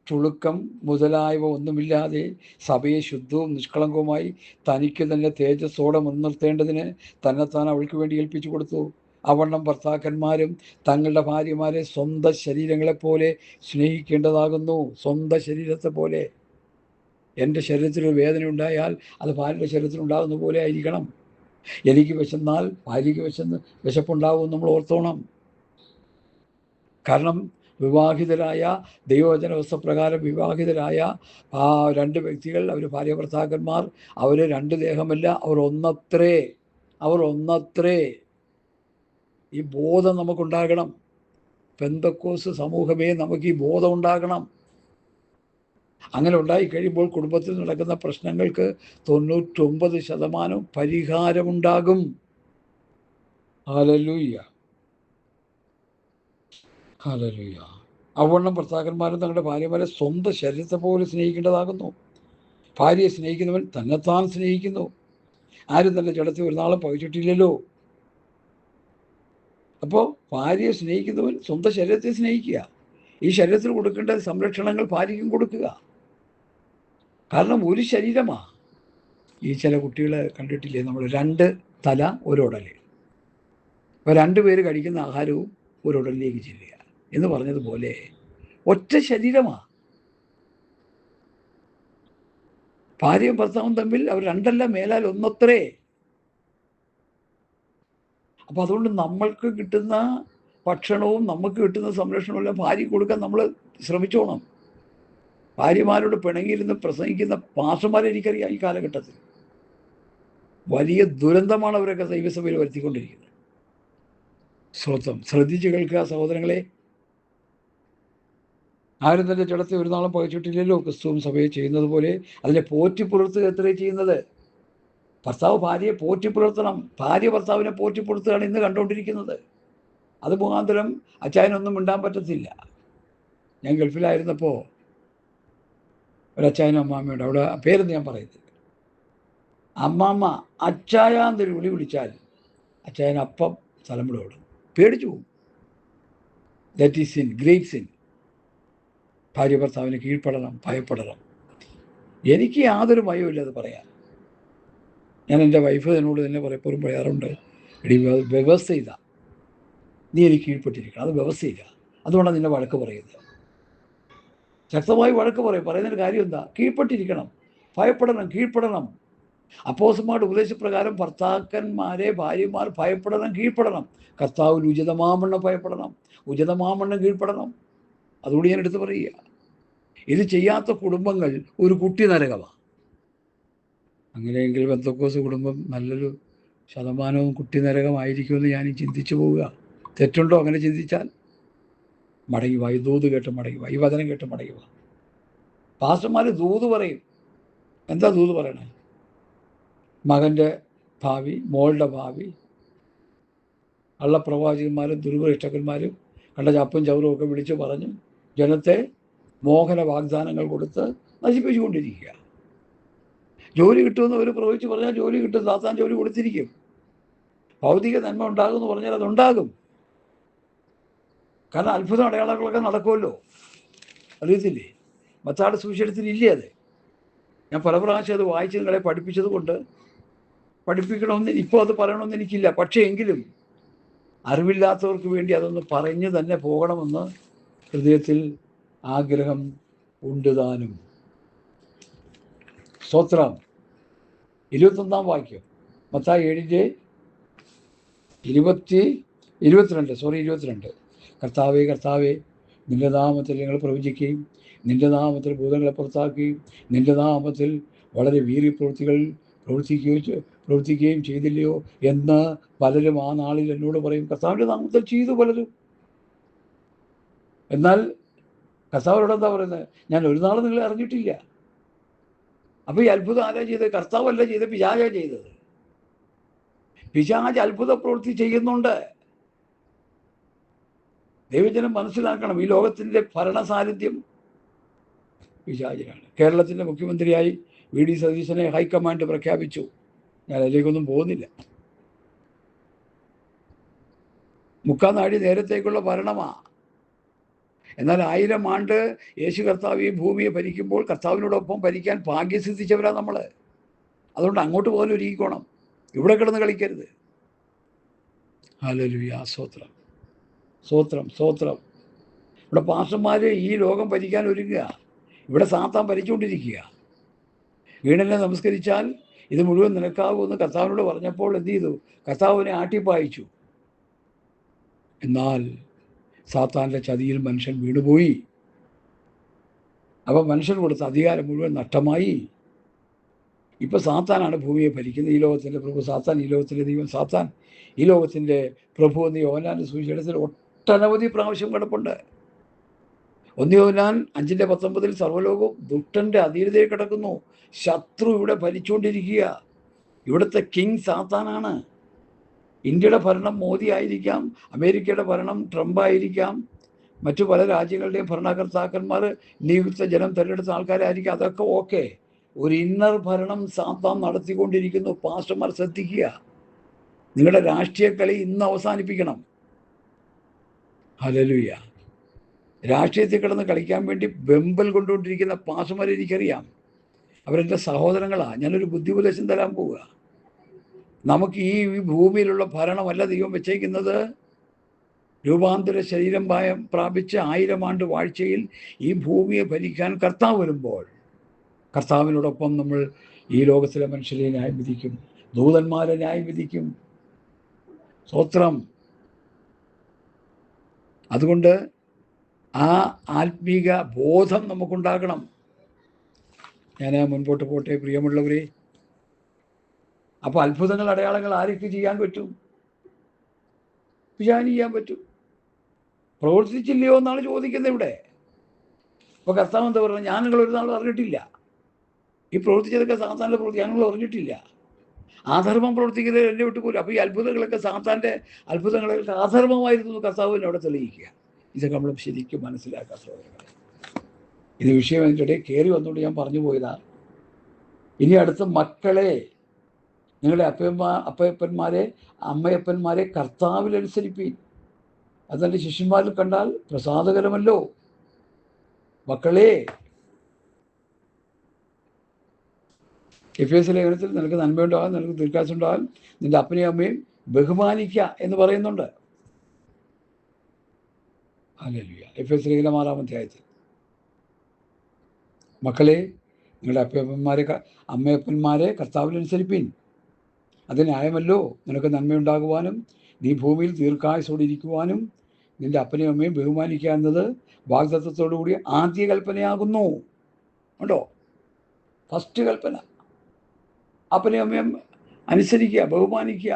ചുളുക്കം മുതലായവ ഒന്നുമില്ലാതെ സഭയെ ശുദ്ധവും നിഷ്കളങ്കവുമായി തനിക്ക് തന്നെ തേജസ്സോടെ മുൻനിർത്തേണ്ടതിന് തന്നെത്താൻ അവൾക്ക് വേണ്ടി ഏൽപ്പിച്ചു കൊടുത്തു. അവണ്ണം ഭർത്താക്കന്മാരും തങ്ങളുടെ ഭാര്യമാരെ സ്വന്തം ശരീരങ്ങളെപ്പോലെ സ്നേഹിക്കേണ്ടതാകുന്നു. സ്വന്തം ശരീരത്തെ പോലെ. എൻ്റെ ശരീരത്തിലൊരു വേദന ഉണ്ടായാൽ അത് ഭാര്യയുടെ ശരീരത്തിലുണ്ടാകുന്ന പോലെ ആയിരിക്കണം. എനിക്ക് വിശന്നാൽ ഭാര്യയ്ക്ക് വിശപ്പുണ്ടാവും നമ്മൾ ഓർത്തോണം. കാരണം വിവാഹിതരായ, ദൈവവചന വ്യവസ്ഥപ്രകാരം വിവാഹിതരായ ആ രണ്ട് വ്യക്തികൾ, അവർ ഭാര്യ ഭർത്താക്കന്മാർ, അവർ രണ്ട് ദേഹമല്ല, അവർ ഒന്നത്രേ. ഈ ബോധം നമുക്കുണ്ടാകണം. പെന്തക്കോസ്ത് സമൂഹമേ, നമുക്ക് ഈ ബോധം ഉണ്ടാകണം. അങ്ങനെ ഉണ്ടായിക്കഴിയുമ്പോൾ കുടുംബത്തിൽ നടക്കുന്ന പ്രശ്നങ്ങൾക്ക് 99% പരിഹാരമുണ്ടാകും. Hallelujah, hallelujah. അവണ്ണം ഭർത്താക്കന്മാരും തങ്ങളുടെ ഭാര്യമാരെ സ്വന്തം ശരീരത്തെ പോലെ സ്നേഹിക്കേണ്ടതാകുന്നു. ഭാര്യയെ സ്നേഹിക്കുന്നവൻ തന്നെത്താൻ സ്നേഹിക്കുന്നു. ആരും തന്നെ ജഡത്തിൽ ഒരു നാളും പകച്ചിട്ടില്ലല്ലോ. അപ്പോൾ ഭാര്യയെ സ്നേഹിക്കുന്നവൻ സ്വന്തം ശരീരത്തെ സ്നേഹിക്കുക. ഈ ശരീരത്തിൽ കൊടുക്കേണ്ട സംരക്ഷണങ്ങൾ ഭാര്യയ്ക്കും കൊടുക്കുക. കാരണം ഒരു ശരീരമാ. ഈ ചില കുട്ടികളെ കണ്ടിട്ടില്ലേ നമ്മൾ, 2 തല ഒരു ഉടല്. അപ്പോൾ 2 പേര് കഴിക്കുന്ന ആഹാരവും ഒരു ഉടലിലേക്ക് ചെല്ലുക എന്ന് പറഞ്ഞതുപോലെ ഒറ്റ ശരീരമാ. ഭാര്യയും ഭർത്താവും തമ്മിൽ അവർ 2 അല്ല, മേലാൽ ഒന്നത്രേ. അപ്പം അതുകൊണ്ട് നമ്മൾക്ക് കിട്ടുന്ന ഭക്ഷണവും നമുക്ക് കിട്ടുന്ന സംരക്ഷണവും എല്ലാം ഭാര്യയ്ക്ക് കൊടുക്കാൻ നമ്മൾ ശ്രമിച്ചോണം. ഭാര്യമാരോട് പിണങ്ങിയിരുന്ന് പ്രസംഗിക്കുന്ന പാസ്റ്റർമാരെ എനിക്കറിയാം. ഈ കാലഘട്ടത്തിൽ വലിയ ദുരന്തമാണ് അവരൊക്കെ ദൈവസഭയിൽ വരുത്തിക്കൊണ്ടിരിക്കുന്നത്. ശ്രദ്ധിച്ച് കേൾക്കുക സഹോദരങ്ങളെ. ആരും തന്നെ ജഡത്തെ ഒരു നാളും പകച്ചിട്ടില്ലല്ലോ. ക്രിസ്തുവും സഭയെ ചെയ്യുന്നത് പോലെ അതിനെ പോറ്റി പുലർത്തുക എത്രേ ചെയ്യുന്നത്. ഭർത്താവ് ഭാര്യയെ പോറ്റി പുലർത്തണം. ഭാര്യ ഭർത്താവിനെ പോറ്റി പുലർത്തുകയാണ് ഇന്ന് കണ്ടുകൊണ്ടിരിക്കുന്നത്. അത് മുഖാന്തരം അച്ചായനൊന്നും മിണ്ടാൻ പറ്റത്തില്ല. ഞാൻ ഗൾഫിലായിരുന്നപ്പോൾ ഒരച്ചായനും അമ്മാമ്മയുണ്ട്. അവിടെ പേരെന്ന് ഞാൻ പറയുന്നത്. അമ്മാമ്മ അച്ചായാന്നൊരു വിളിച്ചാൽ അച്ചായൻ അപ്പം സ്ഥലം വിടും, പേടിച്ചു പോകും. That is sin, great sin. ഭാര്യ ഭർത്താവിന് കീഴ്പ്പെടണം, ഭയപ്പെടണം. എനിക്ക് യാതൊരു ഭയവും അത് പറയാൻ. ഞാൻ എൻ്റെ വൈഫ് എന്നോട് തന്നെ പലപ്പോഴും പറയാറുണ്ട്, എടി വ്യവസ്ഥ ഇതാ, നീ എനിക്ക് കീഴ്പ്പെട്ടിരിക്കണം, അത് വ്യവസ്ഥയില്ല. അതുകൊണ്ടാണ് നിന്നെ വഴക്ക് പറയുന്നത്. ശക്തമായി വഴക്ക് പറയുന്നതിൻ്റെ കാര്യം എന്താ? കീഴ്പ്പെട്ടിരിക്കണം, ഭയപ്പെടണം, കീഴ്പ്പെടണം. അപ്പോസ്തലന്മാരുടെ ഉപദേശപ്രകാരം ഭർത്താക്കന്മാരെ ഭാര്യമാർ ഭയപ്പെടണം, കീഴ്പ്പെടണം. കർത്താവിൽ ഉചിതമാവണ്ണം ഭയപ്പെടണം, ഉചിതമാവണ്ണം കീഴ്പ്പെടണം. അതുകൂടി ഞാൻ എടുത്ത് പറയുക. ഇത് ചെയ്യാത്ത കുടുംബങ്ങൾ ഒരു കുട്ടി നരകമാണ്. അങ്ങനെയെങ്കിൽ പെന്തക്കോസ്ത് കുടുംബം നല്ലൊരു ശതമാനവും കുട്ടി നരകമായിരിക്കുമെന്ന് ഞാൻ ചിന്തിച്ചു പോവുക. തെറ്റുണ്ടോ അങ്ങനെ ചിന്തിച്ചാൽ? മടങ്ങി വാ, ഈ ദൂത് കേട്ട് മടങ്ങി വാ, ഈ വചനം കേട്ട് മടങ്ങി വാ. പാസ്റ്റർമാർ ദൂത് പറയും. എന്താ ദൂത് പറയണേ? മകൻ്റെ ഭാവി, മോളുടെ ഭാവി. കള്ളപ്രവാചകന്മാരും ദുർവൃഷ്ടകന്മാരും കണ്ട ചപ്പും ചവറും ഒക്കെ വിളിച്ചു പറഞ്ഞ് ജനത്തെ മോഹന വാഗ്ദാനങ്ങൾ കൊടുത്ത് നശിപ്പിച്ചുകൊണ്ടിരിക്കുക. ജോലി കിട്ടുമെന്ന് അവർ പ്രവചിച്ച് പറഞ്ഞാൽ ജോലി കിട്ടും. സാത്താൻ ജോലി കൊടുത്തിരിക്കും. ഭൗതിക നന്മ ഉണ്ടാകുമെന്ന് പറഞ്ഞാൽ അതുണ്ടാകും. കാരണം അത്ഭുത അടയാളങ്ങളൊക്കെ നടക്കുമല്ലോ. അറിയത്തില്ലേ? മത്തായിയുടെ സുവിശേഷത്തിൽ ഇല്ലേ അത്? ഞാൻ പല പ്രാവശ്യം അത് വായിച്ച് നിങ്ങളെ പഠിപ്പിച്ചത് കൊണ്ട് പഠിപ്പിക്കണമെന്ന് ഇപ്പോൾ അത് പറയണമെന്ന് എനിക്കില്ല. പക്ഷേ എങ്കിലും അറിവില്ലാത്തവർക്ക് വേണ്ടി അതൊന്ന് പറഞ്ഞ് തന്നെ പോകണമെന്ന് ഹൃദയത്തിൽ ആഗ്രഹം ഉണ്ട് താനും. സ്തോത്രം. 21-ാം വാക്യം, മത്തായി 7:22. കർത്താവേ, കർത്താവേ, നിന്റെ നാമത്തിൽ ഞങ്ങൾ പ്രവചിക്കുകയും നിന്റെ നാമത്തിൽ ഭൂതങ്ങളെ പുറത്താക്കുകയും നിന്റെ നാമത്തിൽ വളരെ വീര്യപ്രവൃത്തികൾ പ്രവർത്തിക്കുകയും ചെയ്തില്ലയോ എന്ന് പലരും ആ നാളിൽ എന്നോട് പറയും. കർത്താവിൻ്റെ നാമത്തിൽ ചെയ്തു പലരും. എന്നാൽ കർത്താവരോട് എന്താ പറയുന്നത്? ഞാൻ ഒരു നാളും നിങ്ങളെ അറിഞ്ഞിട്ടില്ല. അപ്പോൾ ഈ അത്ഭുതം ആരാ ചെയ്തത്? കർത്താവല്ല ചെയ്തത്, പിശാചാ ചെയ്തത്. പിശാച് അത്ഭുത പ്രവൃത്തി ചെയ്യുന്നുണ്ട്. ദൈവജനം മനസ്സിലാക്കണം, ഈ ലോകത്തിൻ്റെ ഭരണസാന്നിധ്യം പിശാചിനാണ്. കേരളത്തിൻ്റെ മുഖ്യമന്ത്രിയായി വി.ഡി. സതീശനെ ഹൈക്കമാൻഡ് പ്രഖ്യാപിച്ചു. ഞാൻ അതിലേക്കൊന്നും പോകുന്നില്ല. മുക്കാൽ നാഴി നേരത്തേക്കുള്ള ഭരണമാണ്. എന്നാൽ 1000 ആണ്ട് യേശു കർത്താവ് ഈ ഭൂമിയെ ഭരിക്കുമ്പോൾ കർത്താവിനോടൊപ്പം ഭരിക്കാൻ ഭാഗ്യം സിദ്ധിച്ചവരാ നമ്മൾ. അതുകൊണ്ട് അങ്ങോട്ട് പോകാൻ ഒരുങ്ങിക്കോണം. ഇവിടെ കിടന്ന് കളിക്കരുത്. ഹല്ലേലൂയ, സ്തോത്രം സ്തോത്രം സ്തോത്രം. ഇവിടെ പാസ്റ്റർമാർ ഈ ലോകം ഭരിക്കാൻ ഒരുങ്ങുക. ഇവിടെ സാത്താൻ ഭരിച്ചുകൊണ്ടിരിക്കുക. വീണെന്നെ നമസ്കരിച്ചാൽ ഇത് മുഴുവൻ നിനക്കാകുമെന്ന് കർത്താവിനോട് പറഞ്ഞപ്പോൾ എന്ത് ചെയ്തു? കർത്താവിനെ ആട്ടിപ്പായിച്ചു. എന്നാൽ സാത്താൻ്റെ ചതിയിൽ മനുഷ്യൻ വീണുപോയി. അപ്പം മനുഷ്യൻ കൊടുത്ത അധികാരം മുഴുവൻ നഷ്ടമായി. ഇപ്പം സാത്താനാണ് ഭൂമിയെ ഭരിക്കുന്നത്. ഈ ലോകത്തിൻ്റെ പ്രഭു സാത്താൻ, ഈ ലോകത്തിൻ്റെ ദൈവം സാത്താൻ, ഈ ലോകത്തിൻ്റെ പ്രഭു എന്ന് യോഹന്നാൻ്റെ സുവിശേഷത്തിൽ ഒട്ടനവധി പ്രാവശ്യം കിടപ്പുണ്ട്. 1 യോഹന്നാൻ 5:19 സർവ്വലോകവും ദുഷ്ടൻ്റെ അധീനതയിൽ കിടക്കുന്നു. ശത്രു ഇവിടെ ഭരിച്ചുകൊണ്ടിരിക്കുക. ഇവിടുത്തെ കിങ് സാത്താനാണ്. ഇന്ത്യയുടെ ഭരണം മോദി ആയിരിക്കാം, അമേരിക്കയുടെ ഭരണം ട്രംപ് ആയിരിക്കാം, മറ്റു പല രാജ്യങ്ങളുടെയും ഭരണകർത്താക്കന്മാർ നിയുക്ത ജനം തിരഞ്ഞെടുത്ത ആൾക്കാരായിരിക്കും. അതൊക്കെ ഓക്കെ. ഒരു ഇന്നർ ഭരണം സാത്താൻ നടത്തിക്കൊണ്ടിരിക്കുന്നു. പാസ്റ്റർമാർ ശ്രദ്ധിക്കുക. നിങ്ങളുടെ രാഷ്ട്രീയ കളി ഇന്ന് അവസാനിപ്പിക്കണം. ഹല്ലേലൂയ. രാഷ്ട്രീയത്തിൽ കിടന്ന് കളിക്കാൻ വേണ്ടി വെമ്പൽ കൊണ്ടുകൊണ്ടിരിക്കുന്ന പാസ്റ്റർമാരെ എനിക്കറിയാം. അവരെൻ്റെ സഹോദരങ്ങളാണ്. ഞാനൊരു ബുദ്ധിപദേശം തരാൻ പോവുക. നമുക്ക് ഈ ഭൂമിയിലുള്ള ഭരണമല്ല ദൈവം വെച്ചേക്കുന്നത്. രൂപാന്തര ശരീരം പ്രാപിച്ച് 1000 ആണ്ട് വാഴ്ചയിൽ ഈ ഭൂമിയെ ഭരിക്കാൻ കർത്താവ് വരുമ്പോൾ കർത്താവിനോടൊപ്പം നമ്മൾ ഈ ലോകത്തിലെ മനുഷ്യരെ ന്യായം വിധിക്കും, ദൂതന്മാരെ ന്യായം വിധിക്കും. സ്തോത്രം. അതുകൊണ്ട് ആ ആത്മീക ബോധം നമുക്കുണ്ടാകണം. ഞാൻ മുൻപോട്ട് പോട്ടെ പ്രിയമുള്ളവരെ. അപ്പോൾ അത്ഭുതങ്ങൾ, അടയാളങ്ങൾ ആരൊക്കെ ചെയ്യാൻ പറ്റും? പിശാചിന് ചെയ്യാൻ പറ്റും. പ്രവർത്തിച്ചില്ലയോ എന്നാണ് ചോദിക്കുന്നത് ഇവിടെ. അപ്പോൾ കർത്താവ് എന്താ പറയുന്നത്? ഞാൻ നിങ്ങൾ ഒരു നാളും അറിഞ്ഞിട്ടില്ല. ഈ പ്രവർത്തിച്ചതൊക്കെ സാത്താൻ്റെ പ്രവൃത്തി, ഞങ്ങൾ അറിഞ്ഞിട്ടില്ല. അധർമ്മം പ്രവർത്തിക്കുന്നത് എന്നെ വിട്ടുപോലും. അപ്പോൾ ഈ അത്ഭുതങ്ങളൊക്കെ സാത്താൻ്റെ അത്ഭുതങ്ങളൊക്കെ അധർമ്മമായിരുന്നു കർത്താവിനെ അവിടെ തെളിയിക്കുക. ഇതൊക്കെ നമ്മൾ ശരിക്കും മനസ്സിലാക്കാൻ സഹോദരങ്ങളെ. ഇത് വിഷയം അതിൻ്റെ ഇടയിൽ കയറി വന്നുകൊണ്ട് ഞാൻ പറഞ്ഞു പോയതാണ്. ഇനി അടുത്ത മക്കളെ, നിങ്ങളുടെ അപ്പയപ്പന്മാരെ അമ്മയപ്പന്മാരെ കർത്താവിലനുസരിപ്പീൻ. അത് എൻ്റെ ശിഷ്യന്മാരിൽ കണ്ടാൽ പ്രസാദകരമല്ലോ. മക്കളെ, എഫേസ്യ ലേഖനത്തിൽ നിനക്ക് നന്മയുണ്ടാകാൻ, നിനക്ക് ദീർഘായുസ്സുണ്ടാകാൻ നിൻ്റെ അപ്പനെയും അമ്മയും ബഹുമാനിക്കുക എന്ന് പറയുന്നുണ്ട്. ഹല്ലേലൂയ. എഫേസ്യ ലേഖനം 6-ാം അധ്യായത്തിൽ. മക്കളെ, നിങ്ങളുടെ അമ്മയപ്പന്മാരെ കർത്താവിനനുസരിപ്പീൻ. അത് ന്യായമല്ലോ. നിനക്ക് നന്മയുണ്ടാകുവാനും നീ ഭൂമിയിൽ ദീർഘായുസ്സോടെ ഇരിക്കുവാനും നിൻ്റെ അപ്പനെയും അമ്മയും ബഹുമാനിക്കുക എന്നത് വാഗ്ദത്തത്തോടു കൂടി ആദ്യ കൽപ്പനയാകുന്നു. ഉണ്ടോ? ഫസ്റ്റ് കൽപ്പന. അപ്പനെയും അമ്മയും അനുസരിക്കുക, ബഹുമാനിക്കുക.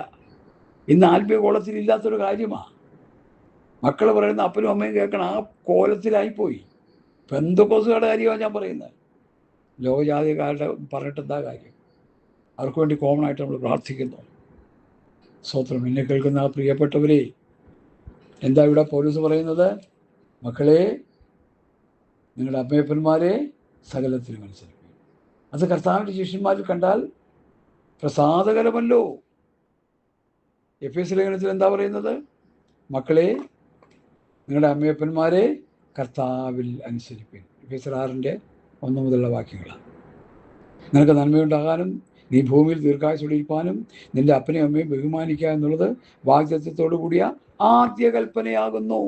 ഇന്ന് ആത്മീയ കോളത്തിൽ ഇല്ലാത്തൊരു കാര്യമാണ്. മക്കൾ പറയുന്ന അപ്പനും അമ്മയും കേൾക്കണം. ആ കോലത്തിലായിപ്പോയി. പെന്തക്കോസുകാരുടെ കാര്യമാണ് ഞാൻ പറയുന്നത്. ലോകജാതിക്കാരുടെ പറഞ്ഞിട്ട് എന്താ കാര്യം? അവർക്ക് വേണ്ടി കോമൺ ആയിട്ട് നമ്മൾ പ്രാർത്ഥിക്കുന്നു. സ്തോത്രം. എന്നെ കേൾക്കുന്ന ആ പ്രിയപ്പെട്ടവരെ, എന്താ ഇവിടെ പൗലോസ് പറയുന്നത്? മക്കളെ, നിങ്ങളുടെ അമ്മയപ്പന്മാരെ സകലത്തിനും അനുസരിക്കും. അത് കർത്താവിൻ്റെ ശിഷ്യന്മാരിൽ കണ്ടാൽ പ്രസാദകരമല്ലോ. എഫേസ്യ ലേഖനത്തിൽ എന്താ പറയുന്നത്? മക്കളെ, നിങ്ങളുടെ അമ്മയപ്പന്മാരെ കർത്താവിൽ അനുസരിപ്പിൻ. എഫേസ്യർ 6:1 മുതലുള്ള വാക്യങ്ങളാണ്. നിനക്ക് നന്മയുണ്ടാകാനും നീ ഭൂമിയിൽ ദീർഘായുസ്സോടെ ഇരിക്കാനും നിൻ്റെ അപ്പനെയും അമ്മയും ബഹുമാനിക്കുക എന്നുള്ളത് വാഗ്ദത്തത്തോടു കൂടിയ ആദ്യ കൽപ്പനയാകുന്നു.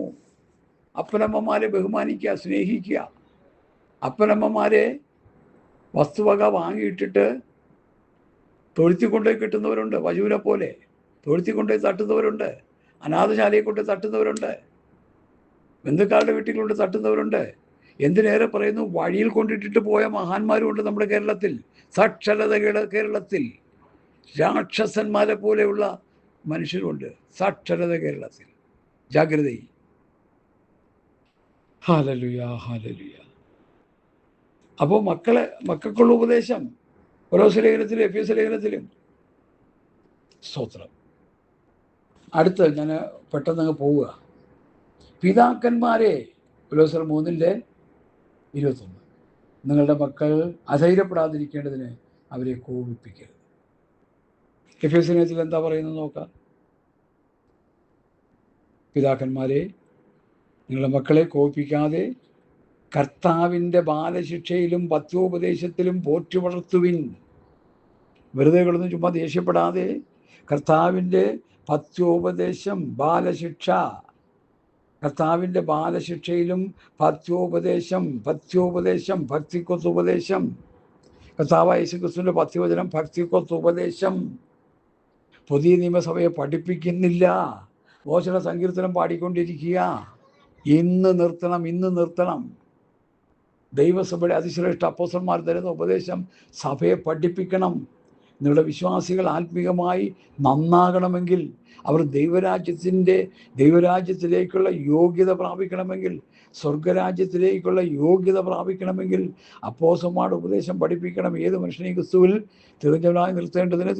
അപ്പനമ്മമാരെ ബഹുമാനിക്കുക, സ്നേഹിക്കുക. അപ്പനമ്മമാരെ വസ്തുവക വാങ്ങിയിട്ടിട്ട് തൊഴുത്തിക്കൊണ്ടുപോയി കിട്ടുന്നവരുണ്ട്. വജൂരെ പോലെ തൊഴുത്തിക്കൊണ്ടുപോയി തട്ടുന്നവരുണ്ട്. അനാഥശാലയെ കൊണ്ട് തട്ടുന്നവരുണ്ട്. ബന്ധുക്കാരുടെ വീട്ടിലുണ്ട് തട്ടുന്നവരുണ്ട്. എന്തിനേറെ പറയുന്നു, വഴിയിൽ കൊണ്ടിട്ടിട്ട് പോയ മഹാന്മാരുമുണ്ട് നമ്മുടെ കേരളത്തിൽ. സാക്ഷരതയുടെ കേരളത്തിൽ രാക്ഷസന്മാരെ പോലെയുള്ള മനുഷ്യരുണ്ട്. സാക്ഷരത കേരളത്തിൽ. ജാഗ്രത. Hallelujah, hallelujah. അപ്പോൾ മക്കൾക്കുള്ള ഉപദേശം കൊലോസ്യ ലേഖനത്തിലും എഫെസ്യ ലേഖനത്തിലും. സ്തോത്രം. അടുത്ത് ഞാൻ പെട്ടെന്ന് പോവുക. പിതാക്കന്മാരെ, കൊലോസ്യർ 3:21, നിങ്ങളുടെ മക്കൾ അധൈര്യപ്പെടാതിരിക്കേണ്ടതിന് അവരെ കോപിപ്പിക്കരുത്. എഫെസ്യ ലേഖനത്തിൽ എന്താ പറയുന്നത് നോക്കാം. പിതാക്കന്മാരെ, നിങ്ങളുടെ മക്കളെ കോപിപ്പിക്കാതെ കർത്താവിൻ്റെ ബാലശിക്ഷയിലും പഥ്യോപദേശത്തിലും പോറ്റി വളർത്തുവിൻ. വെറുതെ കിടന്ന് ചുമ്മാ ദേഷ്യപ്പെടാതെ കർത്താവിൻ്റെ പഥ്യോപദേശം, ബാലശിക്ഷ, കർത്താവിൻ്റെ ബാലശിക്ഷയിലും പഥ്യോപദേശം, ഭക്തിക്കൊത്തുപദേശം, കർത്താവായ യേശുക്രിസ്തുവിൻ്റെ പഥ്യവചനം, ഭക്തിക്കൊത്തുപദേശം. പുതിയ നിയമസഭയെ പഠിപ്പിക്കുന്നില്ല. മോശന സങ്കീർത്തനം പാടിക്കൊണ്ടിരിക്കുക. ഇന്ന് നിർത്തണം. ദൈവസഭയുടെ അതിശ്രേഷ്ഠ അപ്പോസ്തലന്മാർ തരുന്ന ഉപദേശം സഭയെ പഠിപ്പിക്കണം. നിങ്ങളുടെ വിശ്വാസികൾ ആത്മീകമായി നന്നാകണമെങ്കിൽ, അവർ ദൈവരാജ്യത്തിലേക്കുള്ള യോഗ്യത പ്രാപിക്കണമെങ്കിൽ, സ്വർഗരാജ്യത്തിലേക്കുള്ള യോഗ്യത പ്രാപിക്കണമെങ്കിൽ അപ്പോസ്തലന്മാരുടെ ഉപദേശം പഠിപ്പിക്കണം. ഏത് മനുഷ്യനെയും ക്രിസ്തുവിൽ തികഞ്ഞവനായി നിർത്തേണ്ടതിന്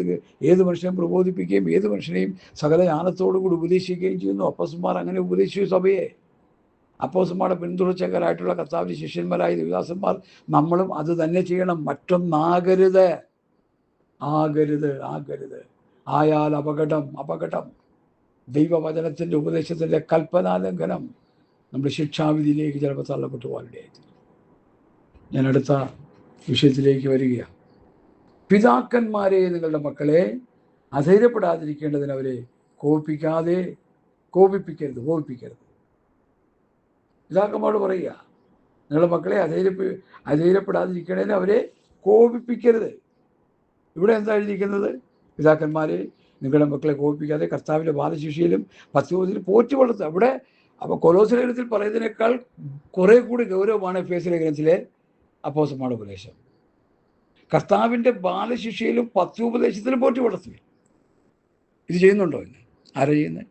ഏത് മനുഷ്യനെയും പ്രബോധിപ്പിക്കുകയും ഏത് മനുഷ്യനെയും സകല ജ്ഞാനത്തോടുകൂടി ഉപദേശിക്കുകയും ചെയ്യുന്നു. അപ്പോസ്തലന്മാർ അങ്ങനെ ഉപദേശിച്ചു സഭയെ. അപ്പോസ്തലന്മാരുടെ പിന്തുടർച്ചക്കാരായിട്ടുള്ള കർത്താവിൻ്റെ ശിഷ്യന്മാരായ ദേവദാസന്മാർ നമ്മളും അത് തന്നെ ചെയ്യണം. മറ്റൊന്നാകരുത്. ആയാൽ അപകടം. ദൈവവചനത്തിൻ്റെ ഉപദേശത്തിൻ്റെ കൽപ്പനാലംഘനം നമ്മുടെ ശിക്ഷാവിധിയിലേക്ക് ചിലപ്പോൾ തള്ളപ്പെട്ടു പോകാനിടയായി. ഞാൻ അടുത്ത വിഷയത്തിലേക്ക് വരികയാണ്. പിതാക്കന്മാരെ, നിങ്ങളുടെ മക്കളെ അധൈര്യപ്പെടാതിരിക്കേണ്ടതിന് അവരെ കോപിപ്പിക്കരുത്. പിതാക്കന്മാരോട് പറയുക, നിങ്ങളുടെ മക്കളെ അധൈര്യപ്പെടാതിരിക്കേണ്ടതിന് അവരെ കോപിപ്പിക്കരുത്. ഇവിടെ എന്താ എഴുതിയിരിക്കുന്നത്? പിതാക്കന്മാരെ, നിങ്ങളുടെ മക്കളെ കോപിപ്പിക്കാതെ കർത്താവിൻ്റെ ബാലശിക്ഷയിലും പഥ്യോപദേശത്തിലും പോറ്റി വളർത്തുക. അവിടെ അപ്പോൾ കൊലോസ്യ ലേഖനത്തിൽ പറയുന്നതിനേക്കാൾ കുറേ കൂടി ഗൗരവമാണ് എഫെസ്യ ലേഖനത്തിലെ അപ്പോസ്തലന്മാരുടെ ഉപദേശം. കർത്താവിൻ്റെ ബാലശിക്ഷയിലും പഥ്യോപദേശത്തിലും പോറ്റി വളർത്തുക. ഇത് ചെയ്യുന്നുണ്ടോ ഇന്ന്? ആരാ ചെയ്യുന്നത്?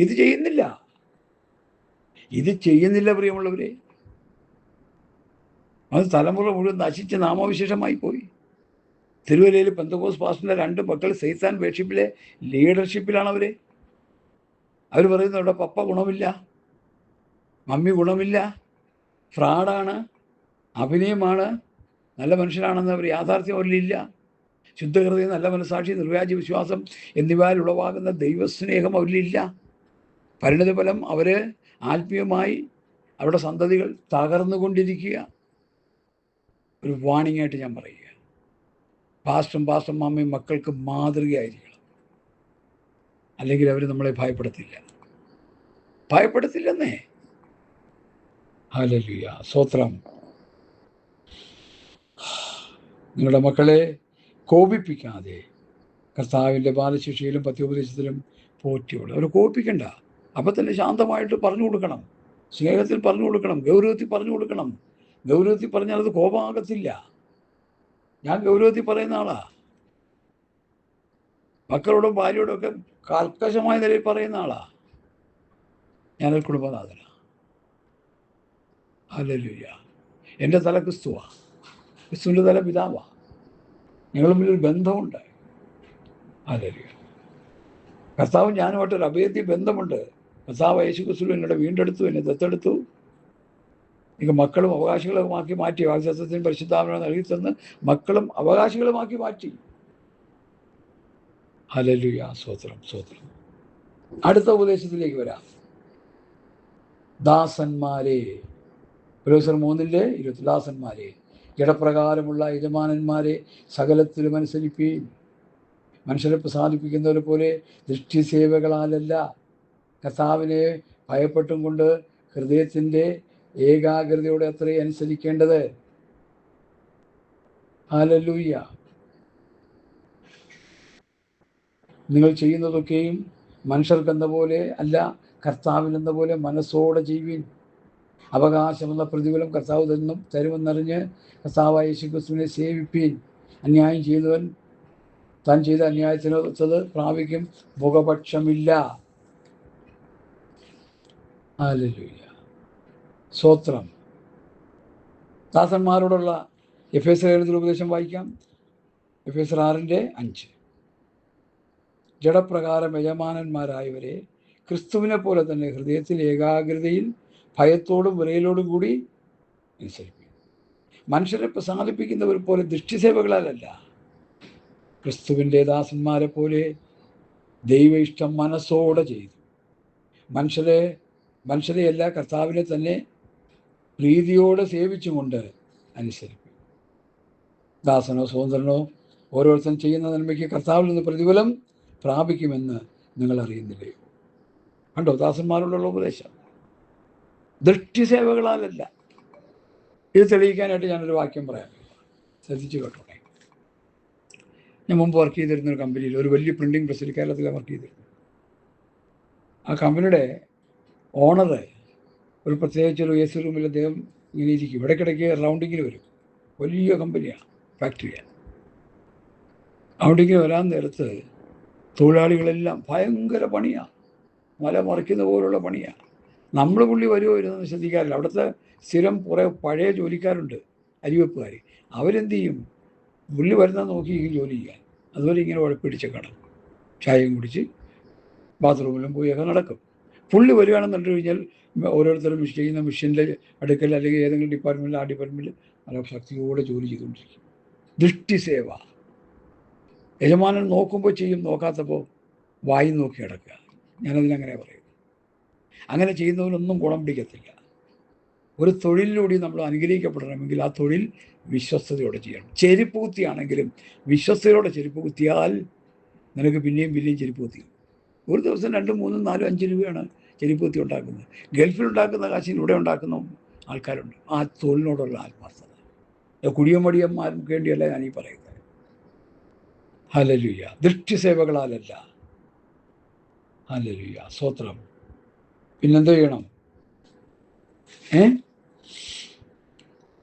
ഇത് ചെയ്യുന്നില്ല പ്രിയമുള്ളവരെ. അത് തലമുറ മുഴുവൻ നശിച്ച് നാമവിശേഷമായി പോയി. തിരുവല്ലയിൽ പെന്തക്കോസ്ത് പാസ്റ്ററിൻ്റെ 2 മക്കൾ സൈത്താൻ വേർഷിപ്പിലെ ലീഡർഷിപ്പിലാണ് അവർ പറയുന്നത് അവിടെ പപ്പ ഗുണമില്ല, മമ്മി ഗുണമില്ല, ഫ്രാഡാണ്, അഭിനയമാണ്, നല്ല മനുഷ്യനാണെന്ന് യാഥാർത്ഥ്യം അവരിലില്ല. ശുദ്ധഹൃദയം, നല്ല മനസ്സാക്ഷി, നിർവ്യാജ വിശ്വാസം എന്നിവയിൽ ഉളവാകുന്ന ദൈവസ്നേഹം അവരിലില്ല. പരിണതഫലം അവർ ആത്മീയമായി അവരുടെ സന്തതികൾ തകർന്നുകൊണ്ടിരിക്കുക. ഒരു വാണിംഗ് ആയിട്ട് ഞാൻ പറയുക, പാസ്റ്റർ മാമയും മക്കൾക്ക് മാതൃകയായിരിക്കണം. അല്ലെങ്കിൽ അവർ നമ്മളെ ഭയപ്പെടുത്തില്ലെന്നേ. ഹല്ലേലൂയ, സ്തോത്രം. നിങ്ങളുടെ മക്കളെ കോപിപ്പിക്കാതെ കർത്താവിൻ്റെ ബാലശിക്ഷയിലും പഥ്യോപദേശത്തിലും പോറ്റിയോട്. അവർ കോപിപ്പിക്കണ്ട. അപ്പം തന്നെ ശാന്തമായിട്ട് പറഞ്ഞു കൊടുക്കണം, സ്നേഹത്തിൽ പറഞ്ഞു കൊടുക്കണം, ഗൗരവത്തിൽ പറഞ്ഞു കൊടുക്കണം. ഗൗരവത്തിൽ പറഞ്ഞാൽ അത് കോപമാകത്തില്ല. ഞാൻ ഗൗരവത്തിൽ പറയുന്ന ആളാ. മക്കളോടും ഭാര്യയോടും ഒക്കെ കർക്കശമായ നിലയിൽ പറയുന്ന ആളാ. ഞാനൊരു കുടുംബനാഥനാ. ഹല്ലേലൂയ. എൻ്റെ തല ക്രിസ്തുവാ, ക്രിസ്തുവിൻ്റെ തല പിതാവാ. ഞങ്ങൾ തമ്മിലൊരു ബന്ധമുണ്ട്. ഹല്ലേലൂയ. കർത്താവും ഞാനുമായിട്ടൊരു അഭേദ്യ ബന്ധമുണ്ട്. കർത്താവ് യേശുക്രിസ്തു എന്നോട് വീണ്ടെടുത്തു, എന്നെ ദത്തെടുത്തു. എനിക്ക് മക്കളും അവകാശികളുമാക്കി മാറ്റി. വാഗ്ദത്തത്തിന് പരിശുദ്ധാത്മാവിനെ നൽകി തന്ന് മക്കളും അവകാശികളുമാക്കി മാറ്റി. ഹല്ലേലൂയ, സ്തോത്രം. അടുത്ത ഉപദേശത്തിലേക്ക് വരാം. ദാസന്മാരെ, കൊലോസ്യർ 3:20, ദാസന്മാരെ, ജഡപ്രകാരമുള്ള യജമാനന്മാരെ സകലത്തിലും അനുസരിപ്പീൻ. മനുഷ്യരെ പ്രസാദിപ്പിക്കുന്നവരെ പോലെ ദൃഷ്ടിസേവകളാലല്ല, കർത്താവിനെ ഭയപ്പെട്ടും കൊണ്ട് ഹൃദയത്തിൻ്റെ ഏകാഗ്രതയോടെ അത്രയും അനുസരിക്കേണ്ടത്. ഹല്ലേലൂയ. നിങ്ങൾ ചെയ്യുന്നതൊക്കെയും മനുഷ്യർക്കെന്ന പോലെ അല്ല, കർത്താവിനെന്ന പോലെ മനസ്സോടെ ചെയ്യുവിൻ. അവകാശമെന്ന പ്രതിഫലം കർത്താവ് തരുമെന്നറിഞ്ഞ് കർത്താവായ യേശുക്രിസ്തുവിനെ സേവിപ്പീൻ. അന്യായം ചെയ്യുന്നവൻ താൻ ചെയ്ത അന്യായത്തിനൊത്തത് പ്രാപിക്കും, മുഖപക്ഷമില്ല. ഹല്ലേലൂയ, സ്തോത്രം. ദാസന്മാരോടുള്ള എഫേസ്യർ ഉപദേശം വായിക്കാം. എഫേസ്യർ 6:5. ജഡപ്രകാരം യജമാനന്മാരായവരെ ക്രിസ്തുവിനെ പോലെ തന്നെ ഹൃദയത്തിൽ ഏകാഗ്രതയിൽ ഭയത്തോടും വിറയലോടും കൂടി അനുസരിപ്പിക്കും. മനുഷ്യരെ പ്രസാദിപ്പിക്കുന്നവർ പോലെ ദൃഷ്ടിസേവകളാലല്ല, ക്രിസ്തുവിൻ്റെ ദാസന്മാരെ പോലെ ദൈവ ഇഷ്ടം മനസ്സോടെ ചെയ്തു. മനുഷ്യരെയല്ല, കർത്താവിനെ തന്നെ പ്രീതിയോടെ സേവിച്ചുകൊണ്ട് അനുസരിക്കും. ദാസനോ സ്വതന്ത്രനോ ഓരോരുത്തരും ചെയ്യുന്ന നന്മയ്ക്ക് കർത്താവിൽ നിന്ന് പ്രതിഫലം പ്രാപിക്കുമെന്ന് നിങ്ങൾ അറിയുന്നില്ലയോ? കണ്ടോ, ദാസന്മാരോടുള്ള ഉപദേശം. ദൃഷ്ടിസേവകളാലല്ല. ഇത് തെളിയിക്കാനായിട്ട് ഞാനൊരു വാക്യം പറയാം, ശ്രദ്ധിച്ചു കേട്ടോട്ടെ. ഞാൻ മുമ്പ് വർക്ക് ചെയ്തിരുന്നൊരു കമ്പനിയിൽ, ഒരു വലിയ പ്രിൻറ്റിങ് പ്രസ്സിൽ കേരളത്തിലാണ് വർക്ക് ചെയ്തിരുന്നത്. ആ കമ്പനിയുടെ ഓണർ ഒരു പ്രത്യേകിച്ചൊരു എ സി റൂമിൽ അദ്ദേഹം ഇങ്ങനെ ഇരിക്കും. ഇടയ്ക്കിടയ്ക്ക് റൗണ്ടിങ്ങിന് വരും. വലിയ കമ്പനിയാണ്, ഫാക്ടറിയാണ്. റൗണ്ടിങ്ങിന് വരാൻ നേരത്ത് തൊഴിലാളികളെല്ലാം ഭയങ്കര പണിയാണ്, മല മറിക്കുന്ന പോലുള്ള പണിയാണ്. നമ്മൾ പുള്ളി വരുമോ വരുന്നതെന്ന് ശ്രദ്ധിക്കാറില്ല. അവിടുത്തെ സ്ഥിരം കുറേ പഴയ ജോലിക്കാരുണ്ട്, അരിവെപ്പുകാർ. അവരെന്ത് ചെയ്യും, പുള്ളി വരുന്നത് നോക്കിയിരിക്കും ജോലി ചെയ്യാൻ. അതുപോലെ ഇങ്ങനെ ഉഴപ്പിടിച്ച് കിടക്കും, ചായയും കുടിച്ച് ബാത്റൂമിലും പോയൊക്കെ നടക്കും. പുള്ളി വരികയാണെന്ന് കണ്ടു കഴിഞ്ഞാൽ ഓരോരുത്തരും ചെയ്യുന്ന മെഷീനിലെ അടുക്കൽ അല്ലെങ്കിൽ ഏതെങ്കിലും ഡിപ്പാർട്ട്മെൻറ്റിൽ, ആ ഡിപ്പാർട്ട്മെൻറ്റിൽ നല്ല ശക്തിയോടെ ജോലി ചെയ്തുകൊണ്ടിരിക്കും. ദൃഷ്ടിസേവ. യജമാനൻ നോക്കുമ്പോൾ ചെയ്യും, നോക്കാത്തപ്പോൾ വായി നോക്കി കിടക്കുക. ഞാനതിനങ്ങനെ പറയുന്നു. അങ്ങനെ ചെയ്യുന്നവരൊന്നും ഗുണം പിടിക്കത്തില്ല. ഒരു തൊഴിലിലൂടെ നമ്മൾ അനുഗ്രഹിക്കപ്പെടണമെങ്കിൽ ആ തൊഴിൽ വിശ്വസ്തയോടെ ചെയ്യണം. ചെരുപ്പ് കുത്തിയാണെങ്കിലും വിശ്വസ്തയോടെ ചെരുപ്പ് കുത്തിയാൽ നിനക്ക് പിന്നെയും പിന്നെയും ചെരുപ്പ് കുത്തി. ഒരു ദിവസം 2, 3, 4, 5 രൂപയാണ് ചെരുപ്പ് കുത്തി ഉണ്ടാക്കുന്നത്. ഗൾഫിലുണ്ടാക്കുന്ന കാശിന് ഇവിടെ ഉണ്ടാക്കുന്ന ആൾക്കാരുണ്ട്. ആ തൊഴിലിനോടുള്ള ആത്മാർത്ഥത കുടിയമടിയന്മാർക്ക് വേണ്ടിയല്ല ഞാനീ പറയുന്നത്. ഹല്ലേലൂയ. ദൃഷ്ടിസേവകളാലല്ല. ഹല്ലേലൂയ, സ്തോത്രം. പിന്നെന്ത് ചെയ്യണം?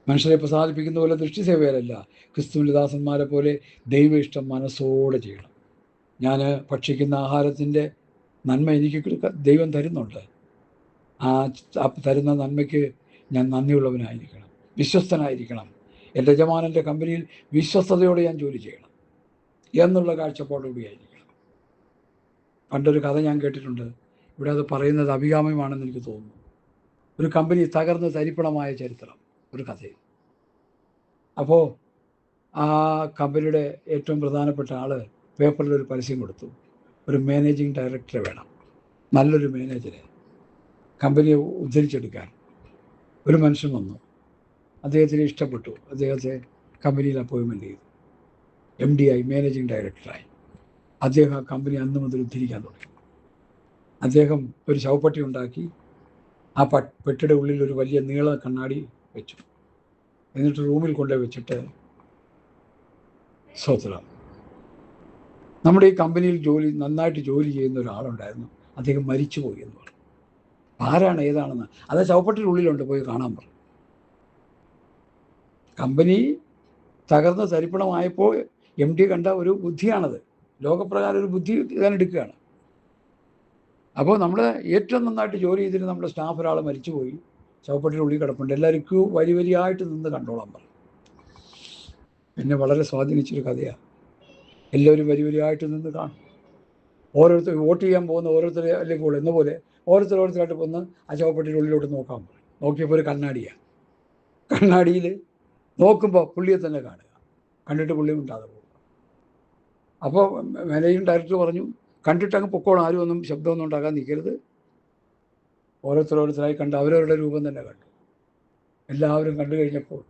മനുഷ്യരെ പ്രസാദിപ്പിക്കുന്ന പോലെ ദൃഷ്ടിസേവയിലല്ല, ക്രിസ്തുവിൻ്റെ ദാസന്മാരെ പോലെ ദൈവ ഇഷ്ടം മനസ്സോടെ ചെയ്യണം. ഞാൻ ഭക്ഷിക്കുന്ന ആഹാരത്തിൻ്റെ നന്മ എനിക്ക് ദൈവം തരുന്നുണ്ട്. ആ തരുന്ന നന്മയ്ക്ക് ഞാൻ നന്ദിയുള്ളവനായിരിക്കണം, വിശ്വസ്തനായിരിക്കണം. എൻ്റെ യജമാനൻ്റെ കമ്പനിയിൽ വിശ്വസ്തയോടെ ഞാൻ ജോലി ചെയ്യണം എന്നുള്ള കാഴ്ചപ്പാടോടുകൂടിയായിരിക്കണം. പണ്ടൊരു കഥ ഞാൻ കേട്ടിട്ടുണ്ട്. ഇവിടെ അത് പറയുന്നത് അഭികാമ്യമാണെന്ന് എനിക്ക് തോന്നുന്നു. ഒരു കമ്പനി തകർന്ന് തരിപ്പണമായ ചരിത്രം, ഒരു കഥയിൽ. അപ്പോൾ ആ കമ്പനിയുടെ ഏറ്റവും പ്രധാനപ്പെട്ട ആൾ പേപ്പറിലൊരു പരസ്യം കൊടുത്തു. ഒരു മാനേജിങ് ഡയറക്ടറെ വേണം, നല്ലൊരു മാനേജറെ കമ്പനിയെ ഉദ്ധരിച്ചെടുക്കാൻ. ഒരു മനുഷ്യൻ വന്നു, അദ്ദേഹത്തിന് ഇഷ്ടപ്പെട്ടു, അദ്ദേഹത്തെ കമ്പനിയിൽ അപ്പോയിൻമെൻറ്റ് ചെയ്തു. MD ആയി, മാനേജിങ് ഡയറക്ടറായി. അദ്ദേഹം ആ കമ്പനി അന്ന് മുതൽ ഉദ്ധരിക്കാൻ തുടങ്ങി. അദ്ദേഹം ഒരു ശവപ്പെട്ടി ഉണ്ടാക്കി ആ പെട്ടിയുടെ ഉള്ളിൽ ഒരു വലിയ നീള കണ്ണാടി വെച്ചു. എന്നിട്ട് റൂമിൽ കൊണ്ടുപോയി വെച്ചിട്ട്, സ്തോത്രം, നമ്മുടെ ഈ കമ്പനിയിൽ നന്നായിട്ട് ജോലി ചെയ്യുന്ന ഒരാളുണ്ടായിരുന്നു, അദ്ദേഹം മരിച്ചുപോയി എന്ന് പറഞ്ഞു. ആരാണ് ഏതാണെന്ന് അത് ശവപ്പെട്ടിയുടെ ഉള്ളിലുണ്ട്, പോയി കാണാൻ പറഞ്ഞു. കമ്പനി തകർന്ന് തരിപ്പണമായപ്പോൾ MD കണ്ട ഒരു ബുദ്ധിയാണത്. ലോകപ്രകാരം ഒരു ബുദ്ധി എടുക്കുകയാണ്. അപ്പോൾ നമ്മൾ ഏറ്റവും നന്നായിട്ട് ജോലി ചെയ്തിട്ട് നമ്മുടെ സ്റ്റാഫ് ഒരാൾ മരിച്ചുപോയി, ശവപ്പെട്ടിയുടെ ഉള്ളിൽ കിടപ്പുണ്ട്, എല്ലാവർക്കും വരിയായിട്ട് നിന്ന് കണ്ടോളാൻ പറഞ്ഞു. എന്നെ വളരെ സ്വാധീനിച്ചൊരു കഥയാണ്. എല്ലാവരും വരിയായിട്ട് നിന്ന് കാണും. ഓരോരുത്തർ വോട്ട് ചെയ്യാൻ പോകുന്ന ഓരോരുത്തരെ അല്ലെങ്കിൽ എന്ന പോലെ ഓരോരുത്തരായിട്ട് വന്ന് ആ ശവപ്പെട്ടിയുടെ ഉള്ളിലോട്ട് നോക്കാൻ പറയും. നോക്കിയപ്പോൾ ഒരു കണ്ണാടിയാണ്. കണ്ണാടിയിൽ നോക്കുമ്പോൾ പുള്ളിയെ തന്നെ കാണുക, കണ്ടിട്ട് പുള്ളിയും ഉണ്ടാകാതെ പോകുക. അപ്പോൾ മാനേജിങ് ഡയറക്ടർ പറഞ്ഞു, കണ്ടിട്ട് അങ്ങ് പൊക്കോളം, ആരും ഒന്നും ശബ്ദമൊന്നും ഉണ്ടാക്കാൻ നിൽക്കരുത്. ഓരോരുത്തരായി കണ്ട് അവരവരുടെ രൂപം തന്നെ കണ്ടു. എല്ലാവരും കണ്ടു കഴിഞ്ഞപ്പോൾ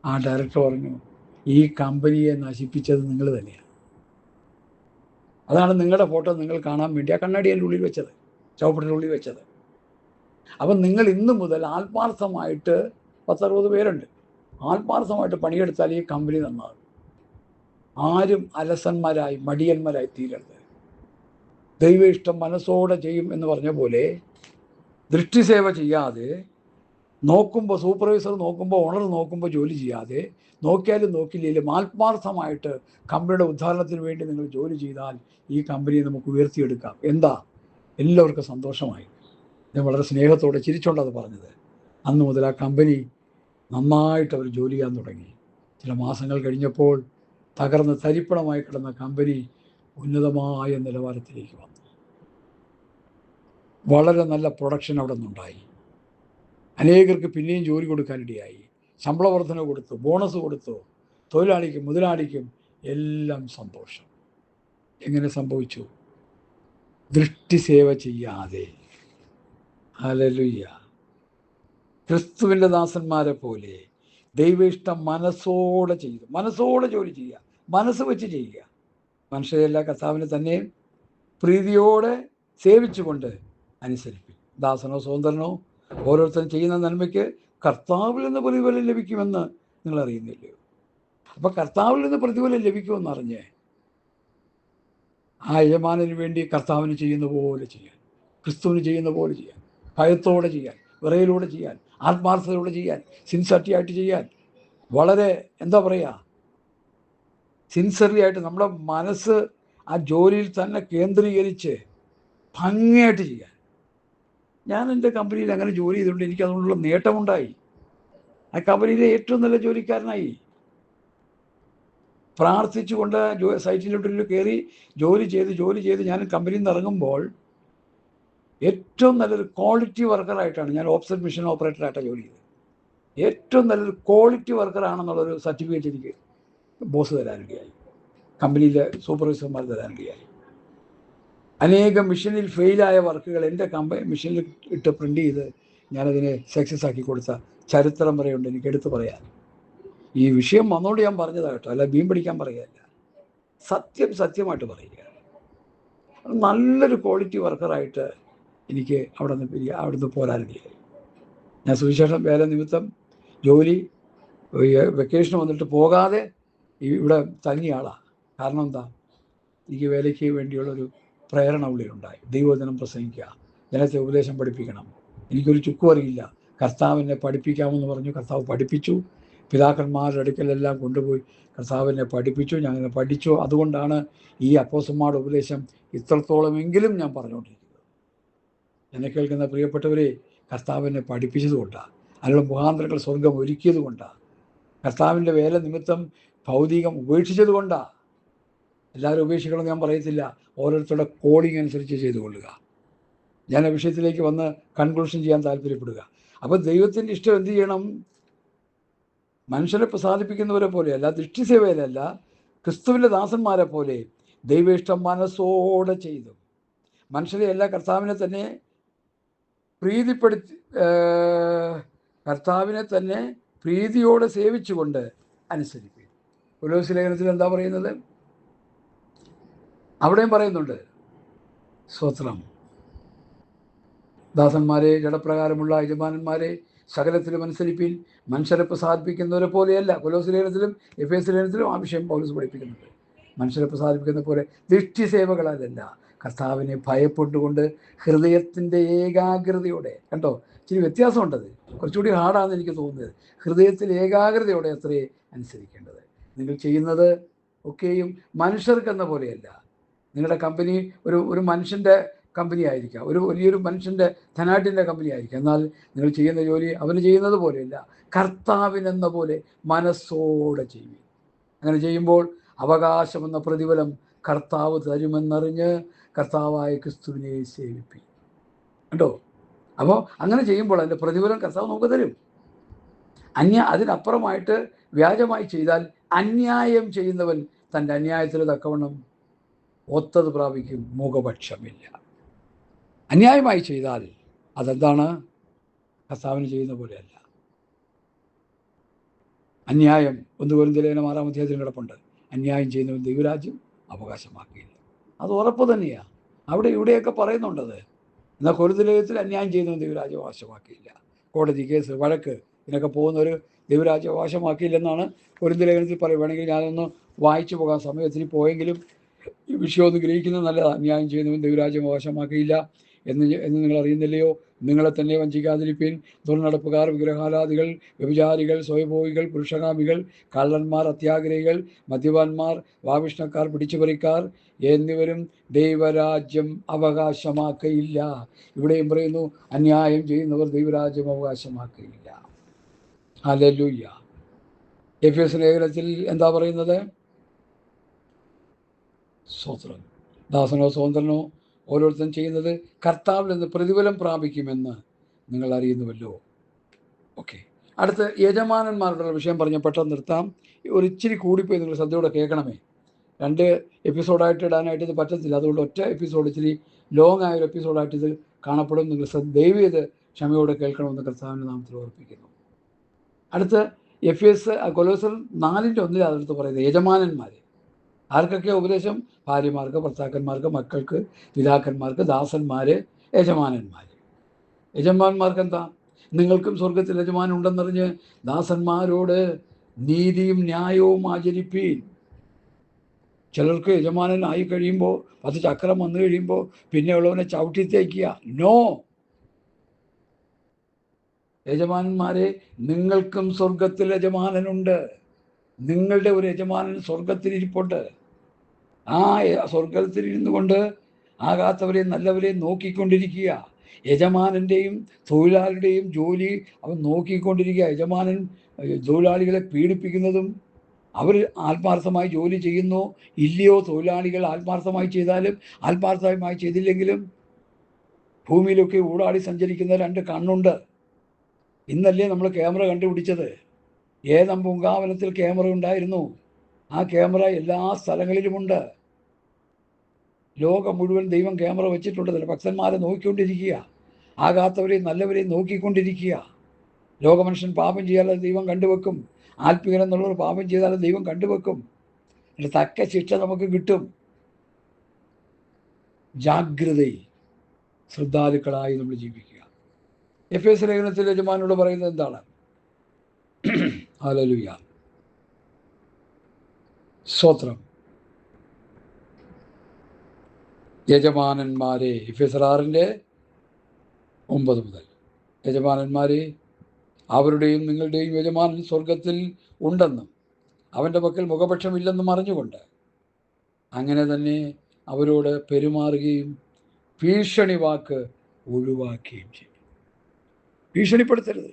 ആ ഡയറക്ടർ പറഞ്ഞു, ഈ കമ്പനിയെ നശിപ്പിച്ചത് നിങ്ങൾ തന്നെയാണ്. അതാണ് നിങ്ങളുടെ ഫോട്ടോ നിങ്ങൾ കാണാൻ വേണ്ടി ആ കണ്ണാടിയുടെ ഉള്ളിൽ വെച്ചത്, ചവപ്പെട്ടിയുടെ ഉള്ളിൽ വെച്ചത്. അപ്പം നിങ്ങൾ ഇന്ന് മുതൽ ആത്മാർത്ഥമായിട്ട് 10-60 പേരുണ്ട്, ആത്മാർത്ഥമായിട്ട് പണിയെടുത്താൽ ഈ കമ്പനി നന്നാകും. ആരും അലസന്മാരായി മടിയന്മാരായി തീരരുത്. ദൈവ ഇഷ്ടം മനസ്സോടെ ചെയ്യും എന്ന് പറഞ്ഞ പോലെ ദൃഷ്ടിസേവ ചെയ്യാതെ, നോക്കുമ്പോൾ സൂപ്പർവൈസർ നോക്കുമ്പോൾ ഓണർ നോക്കുമ്പോൾ ജോലി ചെയ്യാതെ, നോക്കിയാലും നോക്കില്ലെങ്കിലും ആത്മാർത്ഥമായിട്ട് കമ്പനിയുടെ ഉദ്ധാരണത്തിന് വേണ്ടി നിങ്ങൾ ജോലി ചെയ്താൽ ഈ കമ്പനിയെ നമുക്ക് ഉയർത്തിയെടുക്കാം. എന്താ, എല്ലാവർക്കും സന്തോഷമായി. ഞാൻ വളരെ സ്നേഹത്തോടെ ചിരിച്ചുകൊണ്ടത് പറഞ്ഞത്. അന്ന് മുതൽ ആ കമ്പനി നന്നായിട്ട് അവർ ജോലി ചെയ്യാൻ തുടങ്ങി. ചില മാസങ്ങൾ കഴിഞ്ഞപ്പോൾ തകർന്ന് തരിപ്പണമായി കിടന്ന കമ്പനി ഉന്നതമായ നിലവാരത്തിലേക്ക് വന്നു. വളരെ നല്ല പ്രൊഡക്ഷൻ അവിടെ നിന്നുണ്ടായി. അനേകർക്ക് പിന്നെയും ജോലി കൊടുക്കാനിടയായി. ശമ്പള വർധന കൊടുത്തു, ബോണസ് കൊടുത്തു. തൊഴിലാളിക്കും മുതലാളിക്കും എല്ലാം സന്തോഷം. എങ്ങനെ സംഭവിച്ചു? ദൃഷ്ടിസേവ ചെയ്യാതെ. ഹല്ലേലൂയ. ക്രിസ്തുവിൻ്റെ ദാസന്മാരെ പോലെ ദൈവ ഇഷ്ടം മനസ്സോടെ ചെയ്തു. മനസ്സോടെ ജോലി ചെയ്യുക, മനസ്സ് വെച്ച് ചെയ്യുക. മനുഷ്യരെല്ലാം കർത്താവിനെ തന്നെ പ്രീതിയോടെ സേവിച്ചുകൊണ്ട് അനുസരിപ്പിക്കും. ദാസനോ സ്വതന്ത്രനോ ഓരോരുത്തരും ചെയ്യുന്ന നന്മയ്ക്ക് കർത്താവിൽ നിന്ന് പ്രതിഫലം ലഭിക്കുമെന്ന് നിങ്ങൾ അറിയുന്നില്ലയോ? അപ്പം കർത്താവിൽ നിന്ന് പ്രതിഫലം ലഭിക്കുമെന്ന് അറിഞ്ഞ് ആ യജമാനന് വേണ്ടി കർത്താവിന് ചെയ്യുന്ന പോലെ ചെയ്യാൻ, ക്രിസ്തുവിന് ചെയ്യുന്ന പോലെ ചെയ്യാൻ, ഭയത്തോടെ ചെയ്യാൻ, വിറയിലൂടെ ചെയ്യാൻ, ആത്മാർത്ഥതയോടെ ചെയ്യാൻ, സിൻസിയറിറ്റി ചെയ്യാൻ, വളരെ എന്താ പറയുക, സിൻസിയർലി ആയിട്ട് നമ്മുടെ മനസ്സ് ആ ജോലിയിൽ തന്നെ കേന്ദ്രീകരിച്ച് ഭംഗിയായിട്ട് ചെയ്യാൻ. ഞാൻ എൻ്റെ കമ്പനിയിൽ അങ്ങനെ ജോലി ചെയ്തുകൊണ്ട് എനിക്ക് അതുകൊണ്ടുള്ള നേട്ടമുണ്ടായി. ആ കമ്പനിയിലെ ഏറ്റവും നല്ല ജോലിക്കാരനായി. പ്രാർത്ഥിച്ചുകൊണ്ട് സൈറ്റിലോട്ട് കയറി ജോലി ചെയ്ത് ഞാൻ കമ്പനിയിൽ നിന്ന് ഇറങ്ങുമ്പോൾ ഏറ്റവും നല്ലൊരു ക്വാളിറ്റി വർക്കറായിട്ടാണ് ഞാൻ ഓഫ്സെറ്റ് മെഷീൻ ഓപ്പറേറ്ററായിട്ടാണ് ജോലി ചെയ്തത്. ഏറ്റവും നല്ലൊരു ക്വാളിറ്റി വർക്കറാണെന്നുള്ളൊരു സർട്ടിഫിക്കറ്റ് എനിക്ക് ബോസ് തരാനിടയായി, കമ്പനിയിലെ സൂപ്പർവൈസർമാർ തരാനിടയായി. അനേകം മെഷീനിൽ ഫെയിലായ വർക്കുകൾ എൻ്റെ മെഷീനിൽ ഇട്ട് പ്രിൻ്റ് ചെയ്ത് ഞാനതിനെ സക്സസ് ആക്കി കൊടുത്ത ചരിത്രം വരെയുണ്ട് എനിക്ക് എടുത്തു പറയാൻ. ഈ വിഷയം വന്നുകൊണ്ട് ഞാൻ പറഞ്ഞതാട്ടോ, അല്ല മീൻ പിടിക്കാൻ പറയുകയല്ല. സത്യമായിട്ട് പറയുക. നല്ലൊരു ക്വാളിറ്റി വർക്കറായിട്ട് എനിക്ക് അവിടുന്ന് പോരാനിടയായി. ഞാൻ സുവിശേഷം വേല നിമിത്തം ജോലി വെക്കേഷൻ വന്നിട്ട് പോകാതെ ഇവിടെ തങ്ങിയ ആളാണ്. കാരണം എന്താ, എനിക്ക് വേലയ്ക്ക് വേണ്ടിയുള്ളൊരു പ്രേരണ ഉള്ളിലുണ്ടായി. ദൈവവചനം പ്രസംഗിക്കുക, ജനത്തെ ഉപദേശം പഠിപ്പിക്കണം. എനിക്കൊരു ചുക്കും അറിയില്ല. കർത്താവിനെ പഠിപ്പിക്കാമെന്ന് പറഞ്ഞു. കർത്താവ് പഠിപ്പിച്ചു. പിതാക്കന്മാരുടെ അടുക്കലെല്ലാം കൊണ്ടുപോയി കർത്താവിനെ പഠിപ്പിച്ചു. ഞാനങ്ങനെ പഠിച്ചു. അതുകൊണ്ടാണ് ഈ അപ്പോസ്തലന്മാരുടെ ഉപദേശം ഇത്രത്തോളമെങ്കിലും ഞാൻ പറഞ്ഞുകൊണ്ടിരിക്കുന്നത്. എന്നെ കേൾക്കുന്ന പ്രിയപ്പെട്ടവരെ, കർത്താവിനെ പഠിപ്പിച്ചത് കൊണ്ടാണ്, അതിനുള്ള മുഖാന്തരങ്ങൾ സ്വർഗം ഒരുക്കിയത് കൊണ്ടാണ്, കർത്താവിൻ്റെ വേല നിമിത്തം ഭൗതികം ഉപേക്ഷിച്ചത് കൊണ്ടാണ്. എല്ലാവരും ഉപേക്ഷിക്കണമെന്ന് ഞാൻ പറയത്തില്ല. ഓരോരുത്തരുടെ കോളിംഗ് അനുസരിച്ച് ചെയ്തുകൊള്ളുക. ഞാൻ ആ വിഷയത്തിലേക്ക് വന്ന് കൺക്ലൂഷൻ ചെയ്യാൻ താല്പര്യപ്പെടുക. അപ്പോൾ ദൈവത്തിൻ്റെ ഇഷ്ടം എന്ത് ചെയ്യണം? മനുഷ്യരെ പ്രസാദിപ്പിക്കുന്നവരെ പോലെയല്ല, ദൃഷ്ടിസേവയിലല്ല, ക്രിസ്തുവിൻ്റെ ദാസന്മാരെ പോലെ ദൈവ ഇഷ്ടം മനസ്സോടെ ചെയ്തു. മനുഷ്യരെ എല്ലാ കർത്താവിനെ തന്നെ പ്രീതിയോടെ സേവിച്ചുകൊണ്ട് അനുസരിക്കും. കൊലോസ്യ ലേഖനത്തിൽ എന്താ പറയുന്നത്? അവിടെയും പറയുന്നുണ്ട്, സ്തോത്രം, ദാസന്മാരെ ജഡപ്രകാരമുള്ള യജമാനന്മാരെ സകലത്തിലും അനുസരിപ്പിൻ, മനുഷ്യരെ പ്രസാദിപ്പിക്കുന്നവരെ പോലെയല്ല. കൊലോസ്യ ലേഖനത്തിലും എഫേസ്യ ലേഖനത്തിലും ആ വിഷയം പൗലോസ് പഠിപ്പിക്കുന്നുണ്ട്. മനുഷ്യരെ പ്രസാദിപ്പിക്കുന്ന പോലെ ദൃഷ്ടിസേവകളല്ല, കർത്താവിനെ ഭയപ്പെട്ടുകൊണ്ട് ഹൃദയത്തിൻ്റെ ഏകാഗ്രതയോടെ. കണ്ടോ, ഇച്ചിരി വ്യത്യാസമുണ്ടത്, കുറച്ചുകൂടി ഹാർഡാണെന്ന് എനിക്ക് തോന്നുന്നത്. ഹൃദയത്തിൽ ഏകാഗ്രതയോടെ അത്രേ അനുസരിക്കേണ്ടത്. നിങ്ങൾ ചെയ്യുന്നത് ഒക്കെയും മനുഷ്യർക്കെന്ന പോലെയല്ല. നിങ്ങളുടെ കമ്പനി ഒരു മനുഷ്യൻ്റെ കമ്പനി ആയിരിക്കാം, ഒരു വലിയൊരു മനുഷ്യൻ്റെ ധനാഢ്യൻ്റെ കമ്പനി ആയിരിക്കാം. എന്നാൽ നിങ്ങൾ ചെയ്യുന്ന ജോലി അവന് ചെയ്യുന്നത് പോലെയല്ല, കർത്താവിനെന്ന പോലെ മനസ്സോടെ ചെയ്യും. അങ്ങനെ ചെയ്യുമ്പോൾ അവകാശമെന്ന പ്രതിഫലം കർത്താവ് തരുമെന്നറിഞ്ഞ് കർത്താവായ ക്രിസ്തുവിനെ സേവിപ്പിക്കും. കേട്ടോ? അപ്പോൾ അങ്ങനെ ചെയ്യുമ്പോൾ അതിൻ്റെ പ്രതിഫലം കർത്താവ് നമുക്ക് തരും. അതിനപ്പുറമായിട്ട് വ്യാജമായി ചെയ്താൽ അന്യായം ചെയ്യുന്നവൻ തൻ്റെ അന്യായത്തിന് തക്കവണ്ണം ഒത്തത് പ്രാപിക്കും, മുഖപക്ഷമില്ല. അന്യായമായി ചെയ്താൽ അതെന്താണ്? കർത്താവിന് ചെയ്യുന്ന പോലെയല്ല. അന്യായം 1 കൊരിന്ത്യർ 6-ാം അധ്യായത്തിൽ കിടപ്പുണ്ട്. അന്യായം ചെയ്യുന്നവൻ ദൈവരാജ്യം അവകാശമാക്കിയില്ല. അത് ഉറപ്പ് തന്നെയാണ്. അവിടെ ഇവിടെയൊക്കെ പറയുന്നുണ്ടത്. എന്നാൽ കൊരിന്ത്യർ ലേഖനത്തിൽ അന്യായം ചെയ്യുന്നവൻ ദൈവരാജ്യം അവകാശമാക്കിയില്ല. കോടതി കേസ് വഴക്ക് ഇതിനൊക്കെ പോകുന്നവർ ദൈവരാജ്യം അവകാശമാക്കിയില്ലെന്നാണ് കൊരിന്ത്യർ ലേഖനത്തിൽ പറയും. വേണമെങ്കിൽ ഞാനൊന്ന് വായിച്ചു പോകാൻ സമയത്തിന് പോയെങ്കിലും ഈ വിഷയം ഒന്ന് ഗ്രഹിക്കുന്നത് നല്ലതാണ്. അന്യായം ചെയ്യുന്നവൻ ദൈവരാജ്യം അവകാശമാക്കിയില്ല എന്ന് നിങ്ങൾ അറിയുന്നില്ലയോ? നിങ്ങളെ തന്നെ വഞ്ചിക്കാതിരിപ്പിൻ. ദുർനടപ്പുകാർ, വിഗ്രഹാരാധികൾ, വ്യഭിചാരികൾ, സ്വയഭോഗികൾ, പുരുഷകാമികൾ, കള്ളന്മാർ, അത്യാഗ്രഹികൾ, മദ്യപാന്മാർ, വാവിഷ്ണക്കാർ, പിടിച്ചുപറിക്കാർ എന്നിവരും ദൈവരാജ്യം അവകാശമാക്കയില്ല. ഇവിടെയും പറയുന്നു, അന്യായം ചെയ്യുന്നവർ ദൈവരാജ്യം അവകാശമാക്കയില്ല. ഹല്ലേലൂയ. എഫെസ്യ ലേഖനത്തിൽ എന്താ പറയുന്നത്? സ്തോത്രം. ദാസനോ സ്വതന്ത്രനോ ഓരോരുത്തരും ചെയ്യുന്നത് കർത്താവിൽ നിന്ന് പ്രതിഫലം പ്രാപിക്കുമെന്ന് നിങ്ങൾ അറിയുന്നുവല്ലോ. ഓക്കെ, അടുത്ത് യജമാനന്മാരുടെ വിഷയം പറഞ്ഞ പെട്ടെന്ന് നിർത്താം. ഒരു ഇച്ചിരി കൂടിപ്പോയി, നിങ്ങൾ ശ്രദ്ധയോടെ കേൾക്കണമേ. 2 എപ്പിസോഡായിട്ട് ഇടാനായിട്ട് ഇത് പറ്റത്തില്ല. അതുകൊണ്ട് ഒറ്റ എപ്പിസോഡ്, ഇച്ചിരി ലോങ് ആയൊരു എപ്പിസോഡായിട്ട് ഇത് കാണപ്പെടും. നിങ്ങൾ ദയവ് ചെയ്ത് ക്ഷമയോടെ കേൾക്കണമെന്ന് കർത്താവിൻ്റെ നാമത്തിൽ ഓർപ്പിക്കുന്നു. അടുത്ത് കൊലോസ്യർ 4:1 അതെടുത്ത് പറയുന്നത് യജമാനന്മാർ. ആർക്കൊക്കെ ഉപദേശം? ഭാര്യമാർക്ക്, ഭർത്താക്കന്മാർക്ക്, മക്കൾക്ക്, പിതാക്കന്മാർക്ക്, ദാസന്മാർ, യജമാനന്മാർ. യജമാനന്മാർക്ക് എന്താ? നിങ്ങൾക്കും സ്വർഗത്തിൽ യജമാനൻ ഉണ്ടെന്നറിഞ്ഞ് ദാസന്മാരോട് നീതിയും ന്യായവും ആചരിപ്പീൻ. ചിലർക്ക് യജമാനൻ ആയി കഴിയുമ്പോൾ 10 ചക്രം വന്നു കഴിയുമ്പോൾ പിന്നെ ഉള്ളവനെ ചവിട്ടി തേക്കുക. നോ, യജമാനന്മാരെ, നിങ്ങൾക്കും സ്വർഗത്തിൽ യജമാനനുണ്ട്. നിങ്ങളുടെ ഒരു യജമാനൻ സ്വർഗത്തിലിരിപ്പുണ്ട്. ആ സ്വർഗത്തിലിരുന്നു കൊണ്ട് ആകാത്തവരെയും നല്ലവരെയും നോക്കിക്കൊണ്ടിരിക്കുക. യജമാനൻ്റെയും തൊഴിലാളിയുടെയും ജോലി അവൻ നോക്കിക്കൊണ്ടിരിക്കുക. യജമാനൻ തൊഴിലാളികളെ പീഡിപ്പിക്കുന്നതും അവർ ആത്മാർത്ഥമായി ജോലി ചെയ്യുന്നോ ഇല്ലയോ, തൊഴിലാളികൾ ആത്മാർത്ഥമായി ചെയ്താലും ആത്മാർത്ഥമായി ചെയ്തില്ലെങ്കിലും ഭൂമിയിലൊക്കെ ഊടാടി സഞ്ചരിക്കുന്ന 2 കണ്ണുണ്ട്. ഇന്നല്ലേ നമ്മൾ ക്യാമറ കണ്ടുപിടിച്ചത്? ഏതം പൂങ്കാവനത്തിൽ ക്യാമറ ഉണ്ടായിരുന്നു. ആ ക്യാമറ എല്ലാ സ്ഥലങ്ങളിലുമുണ്ട്. ലോകം മുഴുവൻ ദൈവം ക്യാമറ വെച്ചിട്ടുണ്ട്. ചില ഭക്തന്മാരെ നോക്കിക്കൊണ്ടിരിക്കുക, ആകാത്തവരെയും നല്ലവരെയും നോക്കിക്കൊണ്ടിരിക്കുക. ലോകമനുഷ്യൻ പാപം ചെയ്യാതെ ദൈവം കണ്ടുവെക്കും. ആത്മീയനെന്നുള്ളവർ പാപം ചെയ്താലും ദൈവം കണ്ടുവെക്കും. അതിന് തക്ക ശിക്ഷ നമുക്ക് കിട്ടും. ജാഗ്രതയിൽ ശ്രദ്ധാലുക്കളായി നമ്മൾ ജീവിക്കുക. എഫെസ്യ ലേഖനത്തിൽ യജമാനോട് പറയുന്നത് എന്താണ്? ഹല്ലേലൂയ, സ്തോത്രം. യജമാനന്മാരെ, എഫെസ്യർ 6:9 മുതൽ, യജമാനന്മാരെ, അവരുടെയും നിങ്ങളുടെയും യജമാനൻ സ്വർഗത്തിൽ ഉണ്ടെന്നും അവൻ്റെ പക്കൽ മുഖപക്ഷമില്ലെന്നും അറിഞ്ഞുകൊണ്ട് അങ്ങനെ തന്നെ അവരോട് പെരുമാറുകയും ഭീഷണി വാക്ക് ഒഴിവാക്കുകയും ചെയ്യും. ഭീഷണിപ്പെടുത്തരുത്.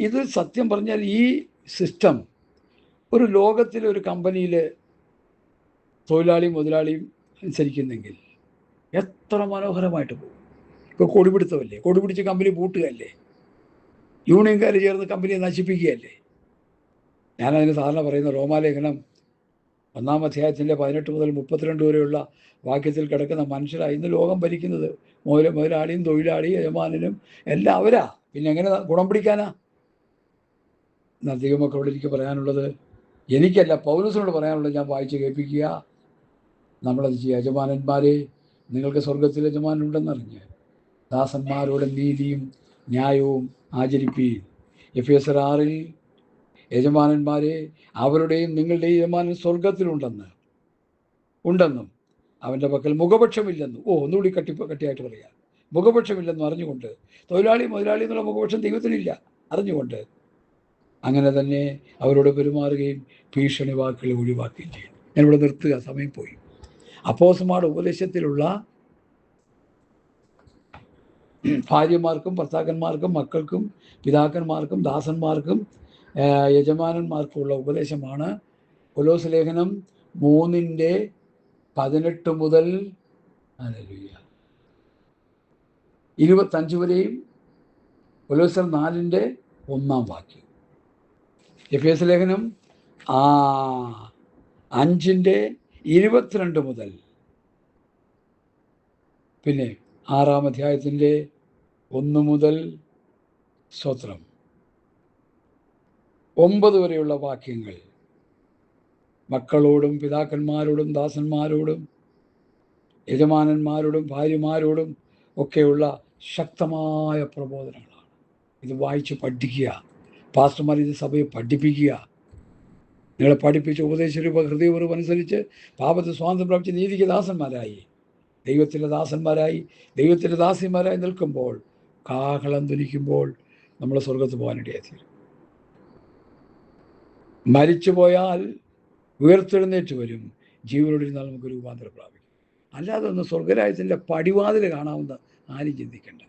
ഇത് സത്യം പറഞ്ഞാൽ ഈ സിസ്റ്റം ഒരു ലോകത്തിലെ ഒരു കമ്പനിയിൽ തൊഴിലാളിയും മുതലാളിയും അനുസരിക്കുന്നെങ്കിൽ എത്ര മനോഹരമായിട്ട് പോകും. ഇപ്പോൾ കൊടിപിടുത്തമല്ലേ, കൊടിപിടിച്ച് കമ്പനി പൂട്ടുകയല്ലേ, യൂണിയൻകാർ ചേർന്ന് കമ്പനിയെ നശിപ്പിക്കുകയല്ലേ. ഞാനതിന് സാധാരണ പറയുന്ന റോമാലേഖനം 1-ാം അധ്യായത്തിൻ്റെ 18 മുതൽ 32 വരെയുള്ള വാക്യത്തിൽ കിടക്കുന്ന മനുഷ്യരാണ് ഇന്ന് ലോകം ഭരിക്കുന്നത്. മുതലാളിയും തൊഴിലാളിയും യജമാനനും എല്ലാം അവരാ. പിന്നെ എങ്ങനെ ഗുണം പിടിക്കാനാ? എന്നാൽ ദൈവമക്കളോട് എനിക്ക് പറയാനുള്ളത്, എനിക്കല്ല പൗലോസിനോട് പറയാനുള്ളത് ഞാൻ വായിച്ച് കേൾപ്പിക്കുക. നമ്മളത് ചെയ്യുക. യജമാനന്മാരെ, നിങ്ങൾക്ക് സ്വർഗത്തിൽ യജമാനുണ്ടെന്നറിഞ്ഞ് ദാസന്മാരോട് നീതിയും ന്യായവും ആചരിപ്പീൻ. എഫെസ്യർ 6 യജമാനന്മാരെ, അവരുടെയും നിങ്ങളുടെയും യജമാനൻ സ്വർഗത്തിലുണ്ടെന്നും അവൻ്റെ പക്കൽ മുഖപക്ഷമില്ലെന്നും, ഒന്നുകൂടി കട്ടിയായിട്ട് പറയാം, മുഖപക്ഷമില്ലെന്നും അറിഞ്ഞുകൊണ്ട്, തൊഴിലാളി മുതലാളി എന്നുള്ള മുഖപക്ഷം ദൈവത്തിനില്ല, അറിഞ്ഞുകൊണ്ട് അങ്ങനെ തന്നെ അവരോട് പെരുമാറുകയും ഭീഷണി വാക്കുകളെ ഒഴിവാക്കുകയും ചെയ്യും. ഞാനിവിടെ നിർത്തുക, സമയം പോയി. അപ്പോസ്തലന്മാരുടെ ഉപദേശത്തിലുള്ള ഭാര്യമാർക്കും ഭർത്താക്കന്മാർക്കും മക്കൾക്കും പിതാക്കന്മാർക്കും ദാസന്മാർക്കും യജമാനന്മാർക്കുമുള്ള ഉപദേശമാണ് കൊലോസ്യ ലേഖനം 3:18 മുതൽ 25 വരെയും കൊലോസ്യർ 4:1 വാക്യം. എഫെസ്യ ലേഖനം 5:22 മുതൽ പിന്നെ 6-ാം അധ്യായത്തിൻ്റെ 1 മുതൽ സ്തോത്രം 9 വരെയുള്ള വാക്യങ്ങൾ മക്കളോടും പിതാക്കന്മാരോടും ദാസന്മാരോടും യജമാനന്മാരോടും ഭാര്യമാരോടും ഒക്കെയുള്ള ശക്തമായ പ്രബോധനങ്ങളാണ്. ഇത് വായിച്ച് പഠിക്കുക. പാസ്റ്റർമാർ ഇത് സഭയെ പഠിപ്പിക്കുക. നിങ്ങളെ പഠിപ്പിച്ച ഉപദേശരൂപ ഹൃദയപൂർവ്വം അനുസരിച്ച് പാപത്തെ സ്വാതന്ത്ര്യം പ്രാപിച്ച് നീതിക്ക് ദാസന്മാരായി, ദൈവത്തിൻ്റെ ദാസ്യന്മാരായി നിൽക്കുമ്പോൾ, കാഹളം ധനിക്കുമ്പോൾ നമ്മൾ സ്വർഗത്ത് പോകാനിടയായിത്തീരും. മരിച്ചു പോയാൽ ഉയർത്തെഴുന്നേറ്റ് വരും, ജീവനോടിരുന്നാൽ നമുക്ക് രൂപാന്തരം പ്രാപിക്കും. അല്ലാതെ ഒന്ന് സ്വർഗരാജ്യത്തിൻ്റെ പടിവാതിൽ കാണാവുന്ന ആരും ചിന്തിക്കേണ്ട.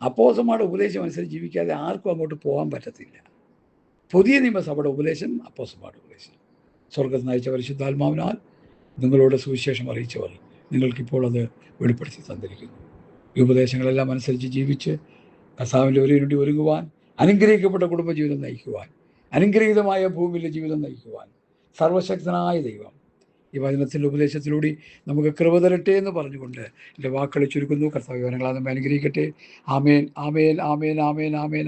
അപ്പോസ്തലന്മാരുടെ ഉപദേശം അനുസരിച്ച് ജീവിക്കാതെ ആർക്കും അങ്ങോട്ട് പോകാൻ പറ്റത്തില്ല. പുതിയ നിയമസഭയുടെ ഉപദേശം അപ്പോസ്തലന്മാരുടെ ഉപദേശം. സ്വർഗത്തിൽ നയിച്ച പരിശുദ്ധാത്മാവിനാൽ നിങ്ങളോട് സുവിശേഷം അറിയിച്ചവർ നിങ്ങൾക്കിപ്പോൾ അത് വെളിപ്പെടുത്തി തന്നിരിക്കുന്നു. ഈ ഉപദേശങ്ങളെല്ലാം അനുസരിച്ച് ജീവിച്ച് കർത്താവിൻ്റെ ഒരുവിനുവേണ്ടി ഒരുങ്ങുവാൻ, അനുഗ്രഹിക്കപ്പെട്ട കുടുംബജീവിതം നയിക്കുവാൻ, അനുഗ്രഹീതമായ ഭൂമിയിലെ ജീവിതം നയിക്കുവാൻ സർവശക്തനായ ദൈവം ഈ വചനത്തിൻ്റെ ഉപദേശത്തിലൂടെ നമുക്ക് കൃപ തരട്ടെ എന്ന് പറഞ്ഞുകൊണ്ട് എൻ്റെ വാക്കുകളെ ചുരുക്കുന്നു. കർത്താവ് വിവരങ്ങളാൽ നമ്മെ അനുഗ്രഹിക്കട്ടെ. ആമേൻ, ആമേൻ, ആമേൻ, ആമേൻ, ആമേൻ.